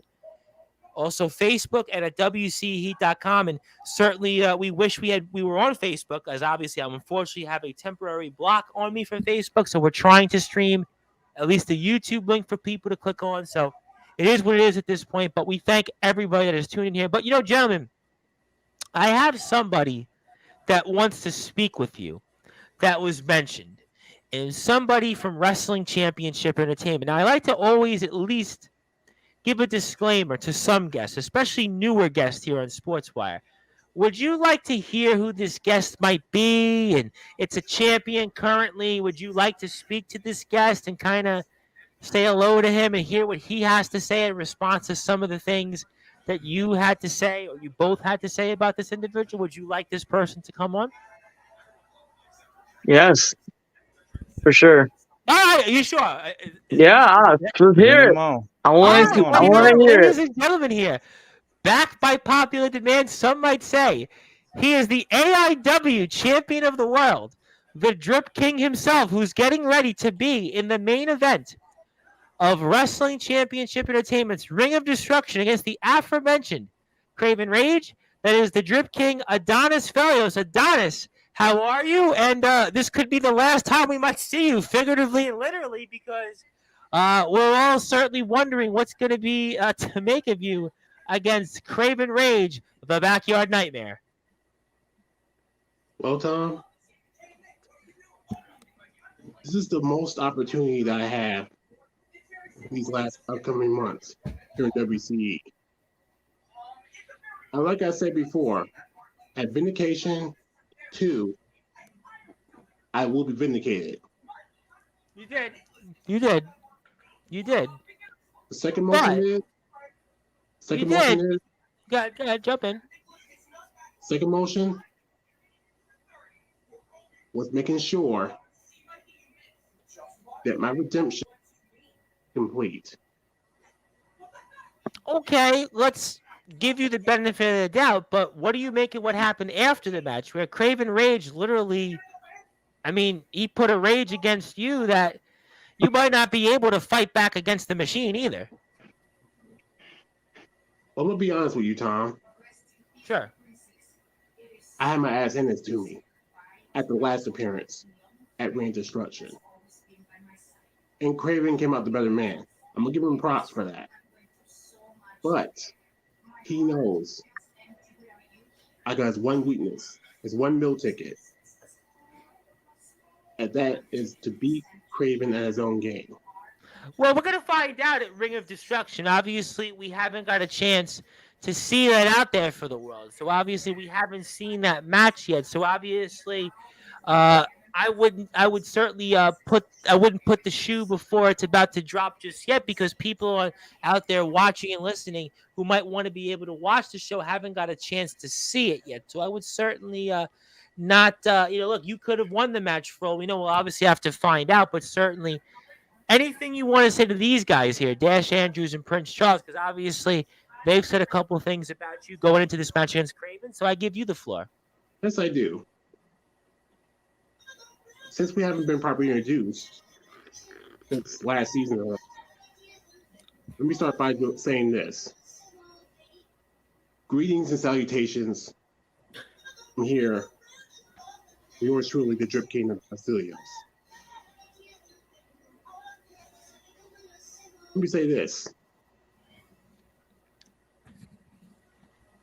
Also, Facebook and at WCHeat.com. And certainly we wish we were on Facebook, as obviously I unfortunately have a temporary block on me for Facebook. So we're trying to stream at least the YouTube link for people to click on. So it is what it is at this point. But we thank everybody that is tuning in here. But, gentlemen, I have somebody that wants to speak with you that was mentioned. And somebody from Wrestling Championship Entertainment. Now, I like to always at least give a disclaimer to some guests, especially newer guests here on Sportswire. Would you like to hear who this guest might be? And it's a champion currently. Would you like to speak to this guest and kind of say hello to him and hear what he has to say in response to some of the things that you had to say or you both had to say about this individual? Would you like this person to come on? Yes, for sure. All right, are you sure? Yeah, let's Bring hear him it. on. I All want right, to. well, I you know want what, to hear ladies it. and gentlemen here, backed by popular demand, some might say, he is the AIW champion of the world, the Drip King himself, who's getting ready to be in the main event of Wrestling Championship Entertainment's Ring of Destruction against the aforementioned Craven Rage. That is the Drip King, Adonis Felios. Adonis, how are you? And this could be the last time we might see you, figuratively and literally, because we're all certainly wondering what's going to be to make of you against Craven Rage, the Backyard Nightmare. Well, Tom, this is the most opportunity that I have these last upcoming months here in WCE. And like I said before, at Vindication 2, I will be vindicated. You did. You did. You did. The second motion But is. Second you motion did. is. Go ahead, jump in. Second motion was making sure that my redemption is complete. Okay, let's give you the benefit of the doubt, but what do you make of what happened after the match where Craven Rage literally, I mean, he put a rage against you that you might not be able to fight back against the machine either. Well, I'm going to be honest with you, Tom. Sure. I had my ass handed to me at the last appearance at Ring of Destruction. And Craven came out the better man. I'm going to give him props for that. But he knows I got his one weakness, his one meal ticket. And that is to beat Craven at his own game. Well, we're going to find out at Ring of Destruction. Obviously, we haven't got a chance to see that out there for the world. So, obviously, we haven't seen that match yet. So, obviously, I wouldn't put the shoe before it's about to drop just yet, because people are out there watching and listening who might want to be able to watch the show haven't got a chance to see it yet. So I would certainly not, look, you could have won the match for all we know. We'll obviously have to find out, but certainly anything you want to say to these guys here, Dash Andrews and Prince Charles, because obviously they've said a couple of things about you going into this match against Craven. So I give you the floor. Yes, I do. Since we haven't been properly introduced since last season, let me start by saying this. Greetings and salutations from here, yours truly, the Drip King of Bacilios. Let me say this.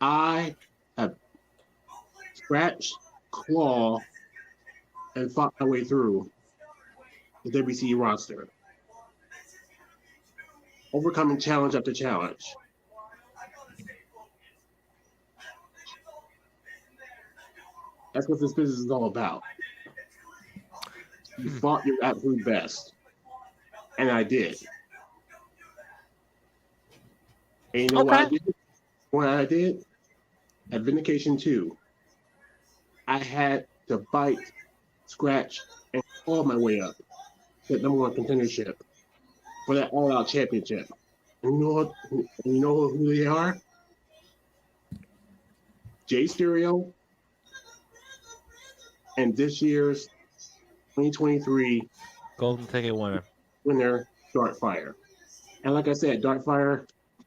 I have scratched, clawed, and fought my way through the WCE roster, overcoming challenge after challenge. That's what this business is all about. You fought your absolute best, and I did. And you know what I did? What I did? At Vindication 2, I had to bite, scratch, and claw my way up to that #1 contendership for that all-out championship. And you know who they are? J-STYRIO and this year's 2023 Golden Ticket winner. Winner, Dartfire. And like I said, Dartfire,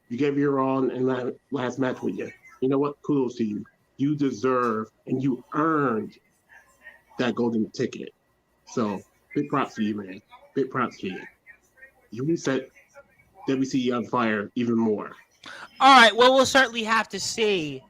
you gave your all in that last match with you. You know what? Kudos to you. You deserve and you earned that golden ticket. So big props to you, man. Big props to you. You reset WCE on fire even more. All right. Well, we'll certainly have to see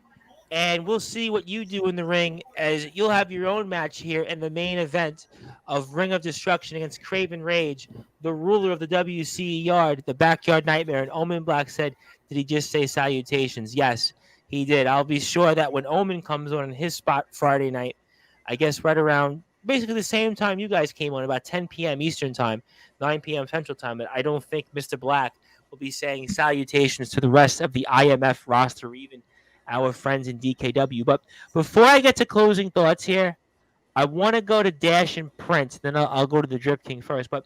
and we'll see what you do in the ring, as you'll have your own match here in the main event of Ring of Destruction against Craven Rage, the ruler of the WC Yard, the Backyard Nightmare. And Omen Black said, did he just say salutations? Yes, he did. I'll be sure that when Omen comes on in his spot Friday night, I guess right around basically the same time you guys came on, about 10 p.m. Eastern Time, 9 p.m. Central Time, I don't think Mr. Black will be saying salutations to the rest of the IMF roster, or even our friends in DKW. But before I get to closing thoughts here, I want to go to Dash and Prince. Then I'll go to the Drip King first. But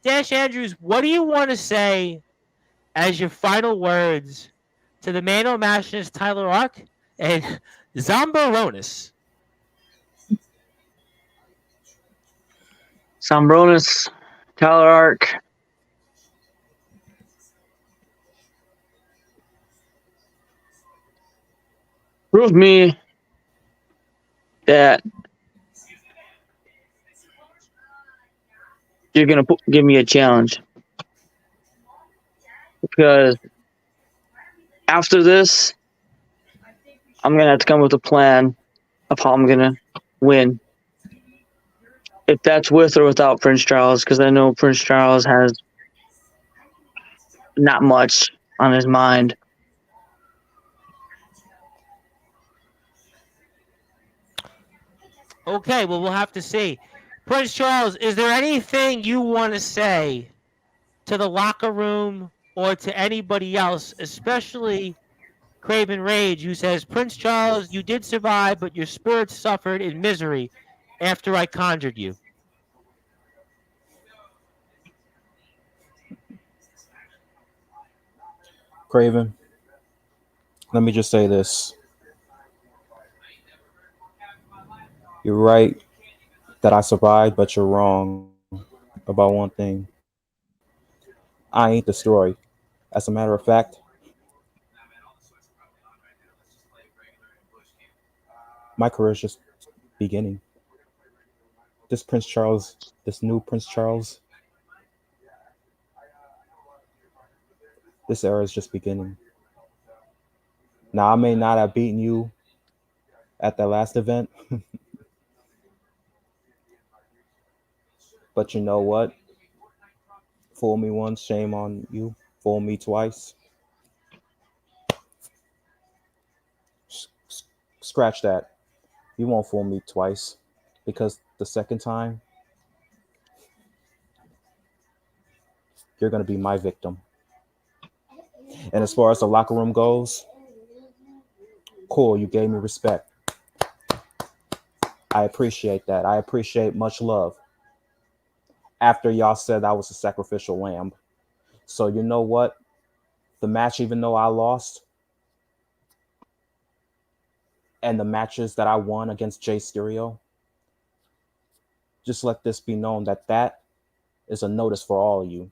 Dash Andrews, what do you want to say as your final words to the Mano Machinist Tyler Ark and Zombaronis? Sombronis, Tyler Ark. Prove me that you're going to give me a challenge. Because after this, I'm going to have to come with a plan of how I'm going to win. If that's with or without Prince Charles, because I know Prince Charles has not much on his mind. Okay, well, we'll have to see. Prince Charles, is there anything you want to say to the locker room or to anybody else, especially Craven Rage, who says, Prince Charles, you did survive, but your spirit suffered in misery after I conjured you? Craven, let me just say this. You're right that I survived, but you're wrong about one thing. I ain't the story. As a matter of fact, my career is just beginning. This Prince Charles, this new Prince Charles, this era is just beginning. Now, I may not have beaten you at that last event, but you know what? Fool me once, shame on you. Fool me twice. Scratch that. You won't fool me twice, because the second time, you're going to be my victim. And as far as the locker room goes, cool, you gave me respect. I appreciate that. I appreciate much love after y'all said I was a sacrificial lamb. So you know what? The match, even though I lost, and the matches that I won against J-STYRIO, just let this be known that that is a notice for all of you,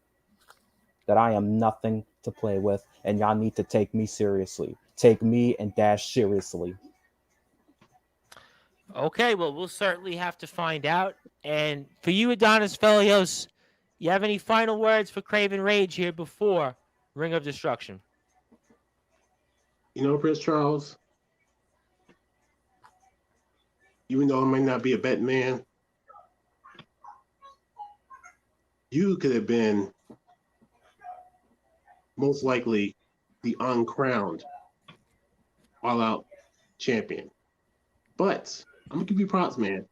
that I am nothing to play with, and y'all need to take me seriously. Take me and Dash seriously. Okay, well, we'll certainly have to find out. And for you, Adonis Felios, you have any final words for Craven Rage here before Ring of Destruction? You know, Prince Charles, even though I might not be a bet man, you could have been most likely the uncrowned all out champion. But I'm gonna give you props, man.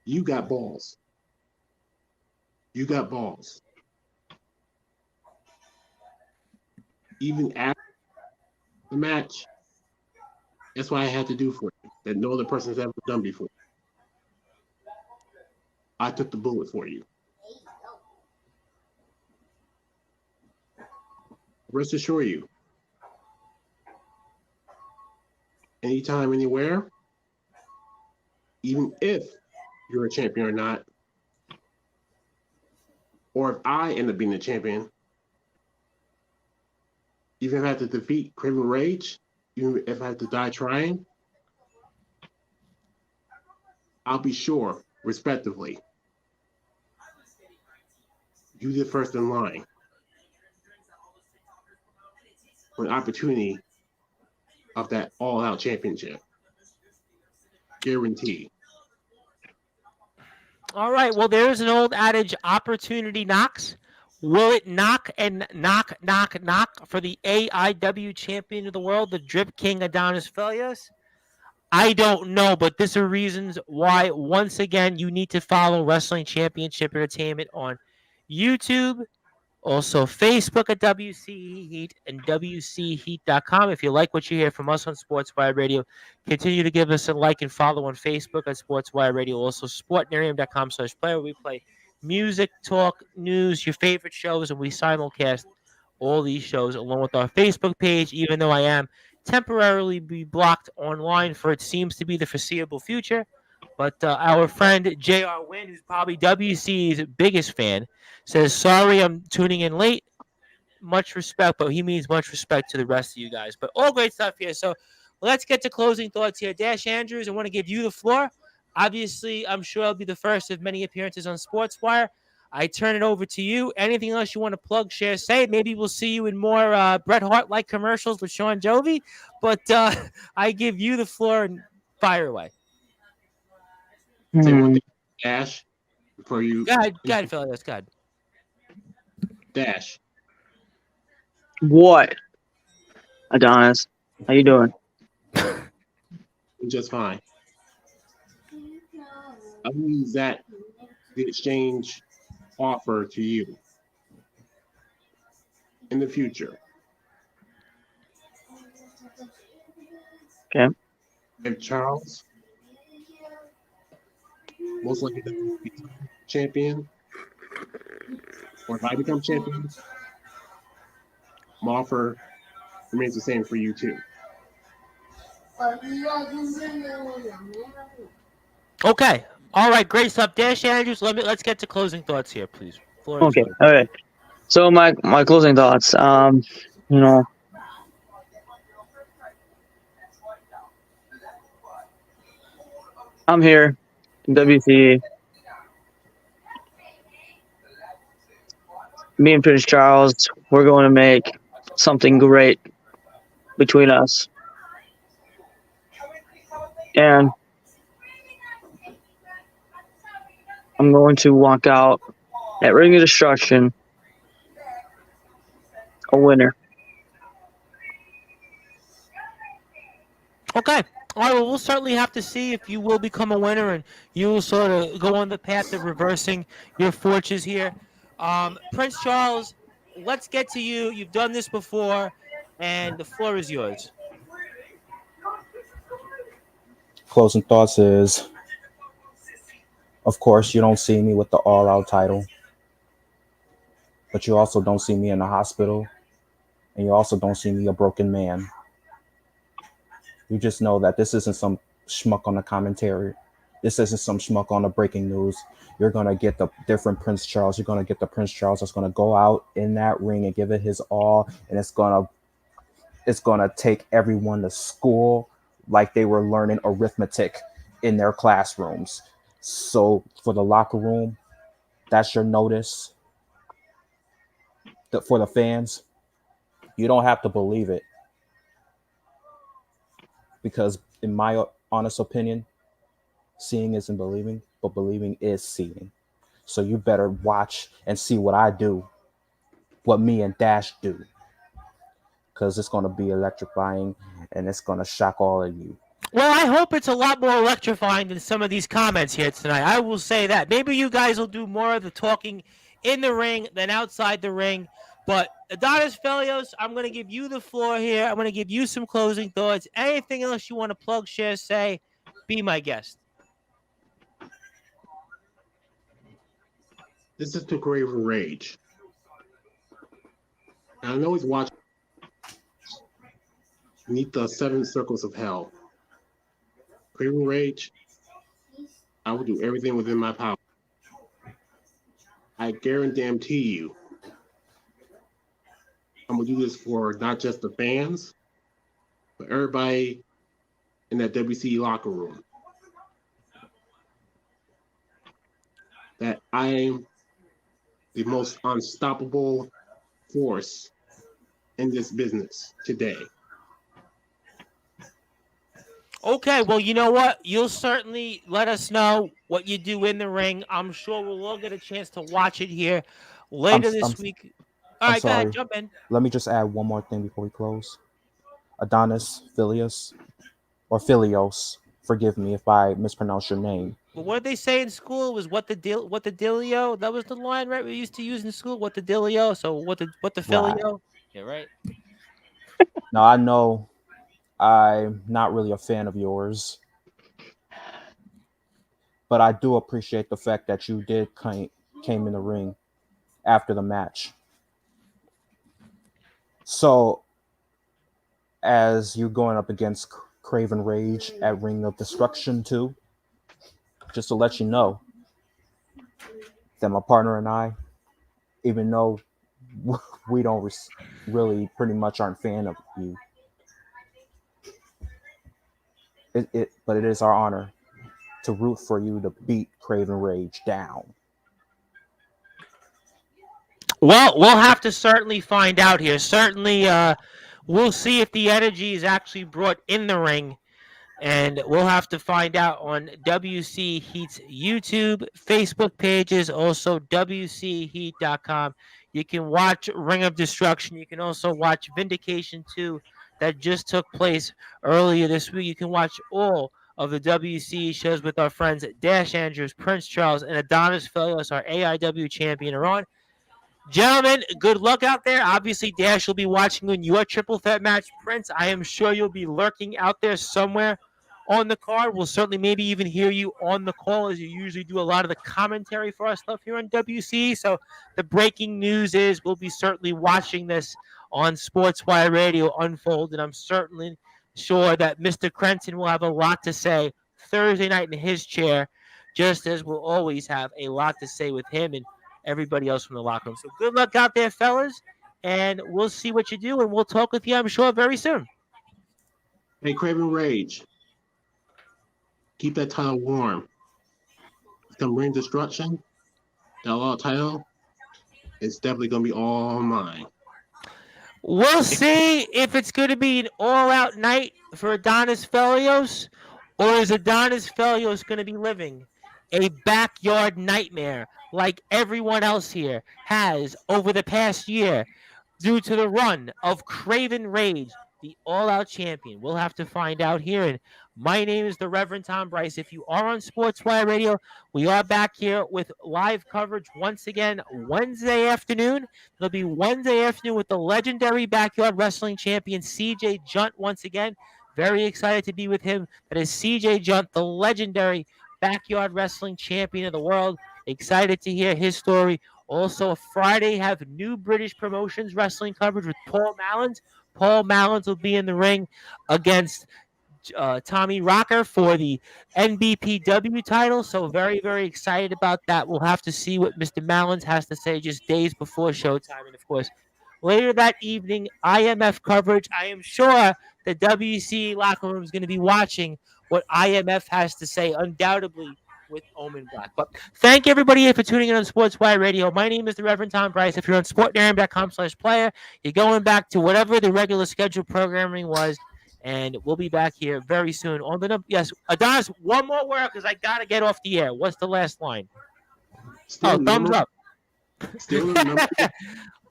You got balls. You got balls. Even after the match, that's what I had to do for you that no other person's ever done before. I took the bullet for you. Rest assure you, anytime, anywhere, even if you're a champion or not, or if I end up being the champion, even if I have to defeat Craven Rage, even if I have to die trying, I'll be sure, respectively, you did first in line when opportunity of that all-out championship. Guaranteed. All right. Well, there's an old adage: opportunity knocks. Will it knock and knock for the AIW champion of the world, the Drip King Adonis Felios? I don't know, but these are reasons why, once again, you need to follow Wrestling Championship Entertainment on YouTube, also Facebook at WC Heat and WCHeat.com. If you like what you hear from us on Sportswire Radio, continue to give us a like and follow on Facebook at Sportswire Radio. Also, sportnarium.com/player. We play music, talk, news, your favorite shows, and we simulcast all these shows along with our Facebook page, even though I am temporarily be blocked online for it seems to be the foreseeable future. But our friend J.R. Wynn, who's probably WC's biggest fan, says, sorry I'm tuning in late. Much respect, but he means much respect to the rest of you guys. But all great stuff here. So let's get to closing thoughts here. Dash Andrews, I want to give you the floor. Obviously, I'm sure I'll be the first of many appearances on Sportswire. I turn it over to you. Anything else you want to plug, share, say? Maybe we'll see you in more Bret Hart-like commercials with Sean Jovi. But I give you the floor and fire away. Say one thing, Dash, before you. Go ahead, Phillips. Go ahead. Dash. What? Adonis, how you doing? Just fine. I will use that the exchange offer to you in the future. Okay. If Charles, most likely to become champion, or if I become champion, my offer remains the same for you too. Okay. All right. Great stuff. Dash Andrews, let's get to closing thoughts here, please. Floor is Okay. yours. All right. So my closing thoughts. You know, I'm here in WC. Me and Prince Charles, we're going to make something great between us. And I'm going to walk out at Ring of Destruction a winner. Okay. All right. Well, we'll certainly have to see if you will become a winner and you will sort of go on the path of reversing your fortunes here. Prince Charles, let's get to you. You've done this before, and the floor is yours. Closing thoughts is, of course, you don't see me with the all-out title, but you also don't see me in the hospital, and you also don't see me a broken man. You just know that this isn't some schmuck on the commentary. This isn't some schmuck on the breaking news. You're going to get the different Prince Charles. You're going to get the Prince Charles that's going to go out in that ring and give it his all, and it's going to take everyone to school like they were learning arithmetic in their classrooms. So for the locker room, that's your notice. For the fans, you don't have to believe it. Because in my honest opinion, seeing isn't believing, but believing is seeing. So you better watch and see what I do, what me and Dash do. Because it's going to be electrifying and it's going to shock all of you. Well, I hope it's a lot more electrifying than some of these comments here tonight. I will say that. Maybe you guys will do more of the talking in the ring than outside the ring. But Adonis Felios, I'm going to give you the floor here. I'm going to give you some closing thoughts. Anything else you want to plug, share, say, be my guest. This is to Craven Rage. And I know he's watching beneath the 7 circles of hell. Craven Rage, I will do everything within my power. I guarantee you, I'm going to do this for not just the fans, but everybody in that WC locker room. That I am the most unstoppable force in this business today. Okay, well, you know what? You'll certainly let us know what you do in the ring. I'm sure we'll all get a chance to watch it here I'm later s- I'm this s- week. All I'm right, go ahead, sorry. jump in. Let me just add one more thing before we close. Adonis Philios or Philios. Forgive me if I mispronounce your name. Well, what did they say in school? It was what the dealio? That was the line, right? We used to use in school. What the dealio? So what the Right. filio? Yeah, right. Now I know I'm not really a fan of yours, but I do appreciate the fact that you did came in the ring after the match. So as you're going up against Craven Rage at Ring of Destruction 2, just to let you know that my partner and I, even though we don't really pretty much aren't fan of you, but it is our honor to root for you to beat Craven Rage down. Well, we'll have to certainly find out here. Certainly, we'll see if the energy is actually brought in the ring. And we'll have to find out on WC Heat's YouTube, Facebook pages, also WCHeat.com. You can watch Ring of Destruction. You can also watch Vindication 2 that just took place earlier this week. You can watch all of the WC shows with our friends Dash Andrews, Prince Charles, and Adonis Felios, our AIW champion, are on. Gentlemen, good luck out there. Obviously, Dash will be watching in your triple threat match. Prince, I am sure you'll be lurking out there somewhere on the card. We'll certainly maybe even hear you on the call as you usually do a lot of the commentary for our stuff here on WC. So the breaking news is we'll be certainly watching this on Sportswire Radio unfold, and I'm certainly sure that Mr. Crenton will have a lot to say Thursday night in his chair, just as we'll always have a lot to say with him and everybody else from the locker room. So good luck out there, fellas, and we'll see what you do, and we'll talk with you, I'm sure, very soon. Hey, Craven Rage, keep that title warm. Come Ring Destruction, that law title, it's definitely gonna be all mine. We'll see if it's going to be an all-out night for Adonis Felios, or is Adonis Felios going to be living a backyard nightmare like everyone else here has over the past year due to the run of Craven Rage, the all-out champion? We'll have to find out here. And my name is the Reverend Tom Bryce. If you are on Sportswire Radio, we are back here with live coverage once again Wednesday afternoon. It'll be Wednesday afternoon with the legendary backyard wrestling champion CJ Junt once again. Very excited to be with him. That is CJ Junt, the legendary backyard wrestling champion of the world. Excited to hear his story. Also, Friday have new British promotions wrestling coverage with Paul Mallins. Paul Mallins will be in the ring against Tommy Rocker for the NBPW title. So very, very excited about that. We'll have to see what Mr. Mallins has to say just days before showtime. And of course, later that evening, IMF coverage. I am sure the WC locker room is going to be watching what IMF has to say, undoubtedly with Omen Black. But thank everybody for tuning in on Sportswire Radio. My name is the Reverend Tom Bryce. If you're on sportnarium.com/player, you're going back to whatever the regular scheduled programming was, and we'll be back here very soon on the number. Yes, Adonis, one more word because I got to get off the air. What's the last line? Still Thumbs number, up. still number.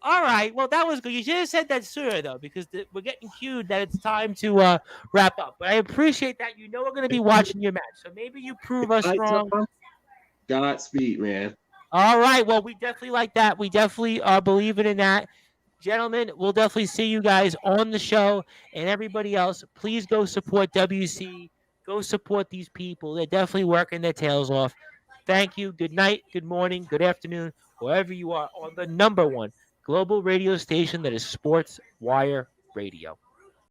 All right. Well, that was good. You should have said that sooner, though, because we're getting cued that it's time to wrap up. But I appreciate that. You know we're going to be watching your match, so maybe you prove us wrong. Godspeed, man. All right. Well, we definitely like that. We definitely are believing in that. Gentlemen, we'll definitely see you guys on the show. And everybody else, please go support WC. Go support these people. They're definitely working their tails off. Thank you. Good night, good morning, good afternoon, wherever you are on the number one global radio station that is Sports Wire Radio.